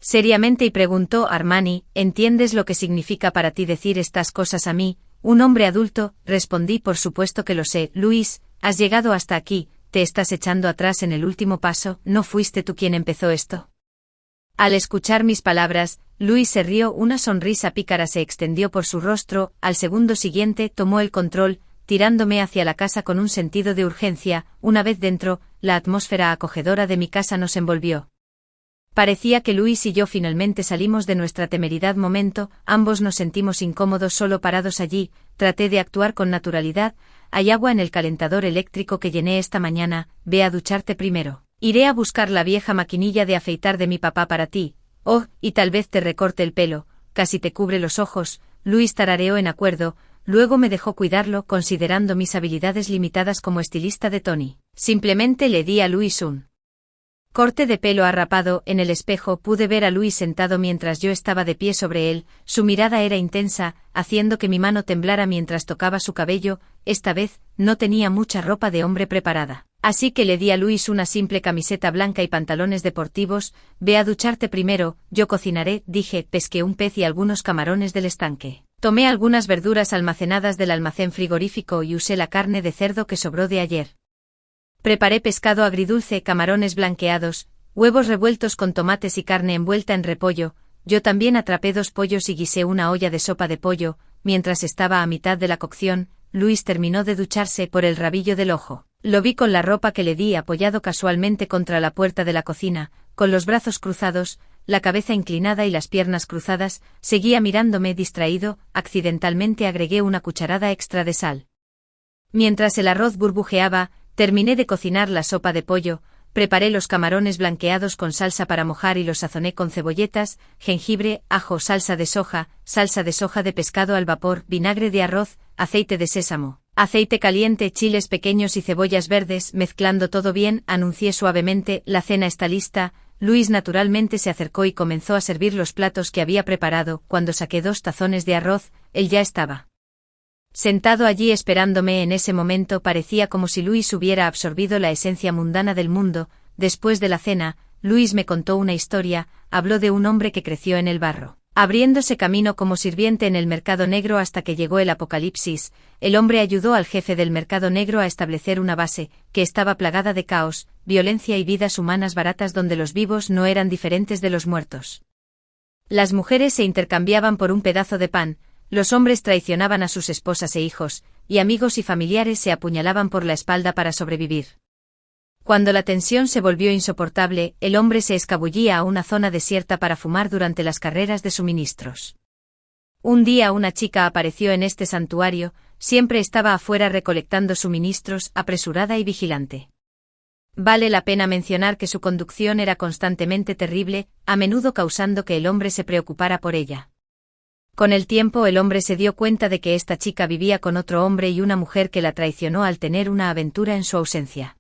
Seriamente y preguntó Armani, ¿entiendes lo que significa para ti decir estas cosas a mí, un hombre adulto? Respondí, por supuesto que lo sé. Luis, has llegado hasta aquí, te estás echando atrás en el último paso, ¿no fuiste tú quien empezó esto? Al escuchar mis palabras, Luis se rió, una sonrisa pícara se extendió por su rostro, al segundo siguiente tomó el control, tirándome hacia la casa con un sentido de urgencia. Una vez dentro, la atmósfera acogedora de mi casa nos envolvió. Parecía que Luis y yo finalmente salimos de nuestra temeridad momento, ambos nos sentimos incómodos solo parados allí. Traté de actuar con naturalidad. Hay agua en el calentador eléctrico que llené esta mañana, ve a ducharte primero. Iré a buscar la vieja maquinilla de afeitar de mi papá para ti. Oh, y tal vez te recorte el pelo, casi te cubre los ojos. Luis tarareó en acuerdo, luego me dejó cuidarlo considerando mis habilidades limitadas como estilista de Tony. Simplemente le di a Luis un corte de pelo arrapado. En el espejo pude ver a Luis sentado mientras yo estaba de pie sobre él, su mirada era intensa, haciendo que mi mano temblara mientras tocaba su cabello. Esta vez, no tenía mucha ropa de hombre preparada. Así que le di a Luis una simple camiseta blanca y pantalones deportivos. Ve a ducharte primero, yo cocinaré, dije. Pesqué un pez y algunos camarones del estanque. Tomé algunas verduras almacenadas del almacén frigorífico y usé la carne de cerdo que sobró de ayer. Preparé pescado agridulce, camarones blanqueados, huevos revueltos con tomates y carne envuelta en repollo. Yo también atrapé 2 pollos y guisé una olla de sopa de pollo. Mientras estaba a mitad de la cocción, Luis terminó de ducharse por el rabillo del ojo. Lo vi con la ropa que le di apoyado casualmente contra la puerta de la cocina, con los brazos cruzados, la cabeza inclinada y las piernas cruzadas. Seguía mirándome distraído. Accidentalmente agregué una cucharada extra de sal. Mientras el arroz burbujeaba, terminé de cocinar la sopa de pollo, preparé los camarones blanqueados con salsa para mojar y los sazoné con cebolletas, jengibre, ajo, salsa de soja de pescado al vapor, vinagre de arroz, aceite de sésamo, aceite caliente, chiles pequeños y cebollas verdes. Mezclando todo bien, anuncié suavemente, la cena está lista. Luis naturalmente se acercó y comenzó a servir los platos que había preparado. Cuando saqué 2 tazones de arroz, él ya estaba sentado allí esperándome. En ese momento parecía como si Luis hubiera absorbido la esencia mundana del mundo. Después de la cena, Luis me contó una historia, habló de un hombre que creció en el barro, abriéndose camino como sirviente en el mercado negro hasta que llegó el apocalipsis. El hombre ayudó al jefe del mercado negro a establecer una base, que estaba plagada de caos, violencia y vidas humanas baratas donde los vivos no eran diferentes de los muertos. Las mujeres se intercambiaban por un pedazo de pan, los hombres traicionaban a sus esposas e hijos, y amigos y familiares se apuñalaban por la espalda para sobrevivir. Cuando la tensión se volvió insoportable, el hombre se escabullía a una zona desierta para fumar durante las carreras de suministros. Un día una chica apareció en este santuario, siempre estaba afuera recolectando suministros, apresurada y vigilante. Vale la pena mencionar que su conducción era constantemente terrible, a menudo causando que el hombre se preocupara por ella. Con el tiempo el hombre se dio cuenta de que esta chica vivía con otro hombre y una mujer que la traicionó al tener una aventura en su ausencia.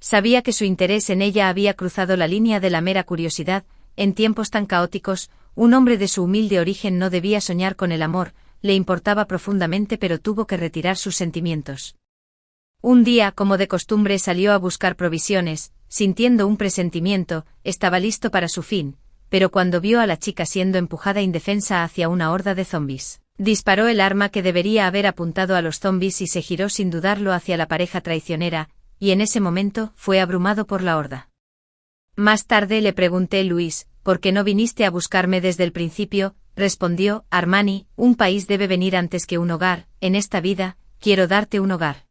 Sabía que su interés en ella había cruzado la línea de la mera curiosidad. En tiempos tan caóticos, un hombre de su humilde origen no debía soñar con el amor, le importaba profundamente pero tuvo que retirar sus sentimientos. Un día, como de costumbre, salió a buscar provisiones, sintiendo un presentimiento, estaba listo para su fin. Pero cuando vio a la chica siendo empujada indefensa hacia una horda de zombis, disparó el arma que debería haber apuntado a los zombis y se giró sin dudarlo hacia la pareja traicionera, y en ese momento fue abrumado por la horda. Más tarde le pregunté: Luis, ¿por qué no viniste a buscarme desde el principio? Respondió: Armani, un país debe venir antes que un hogar, en esta vida, quiero darte un hogar.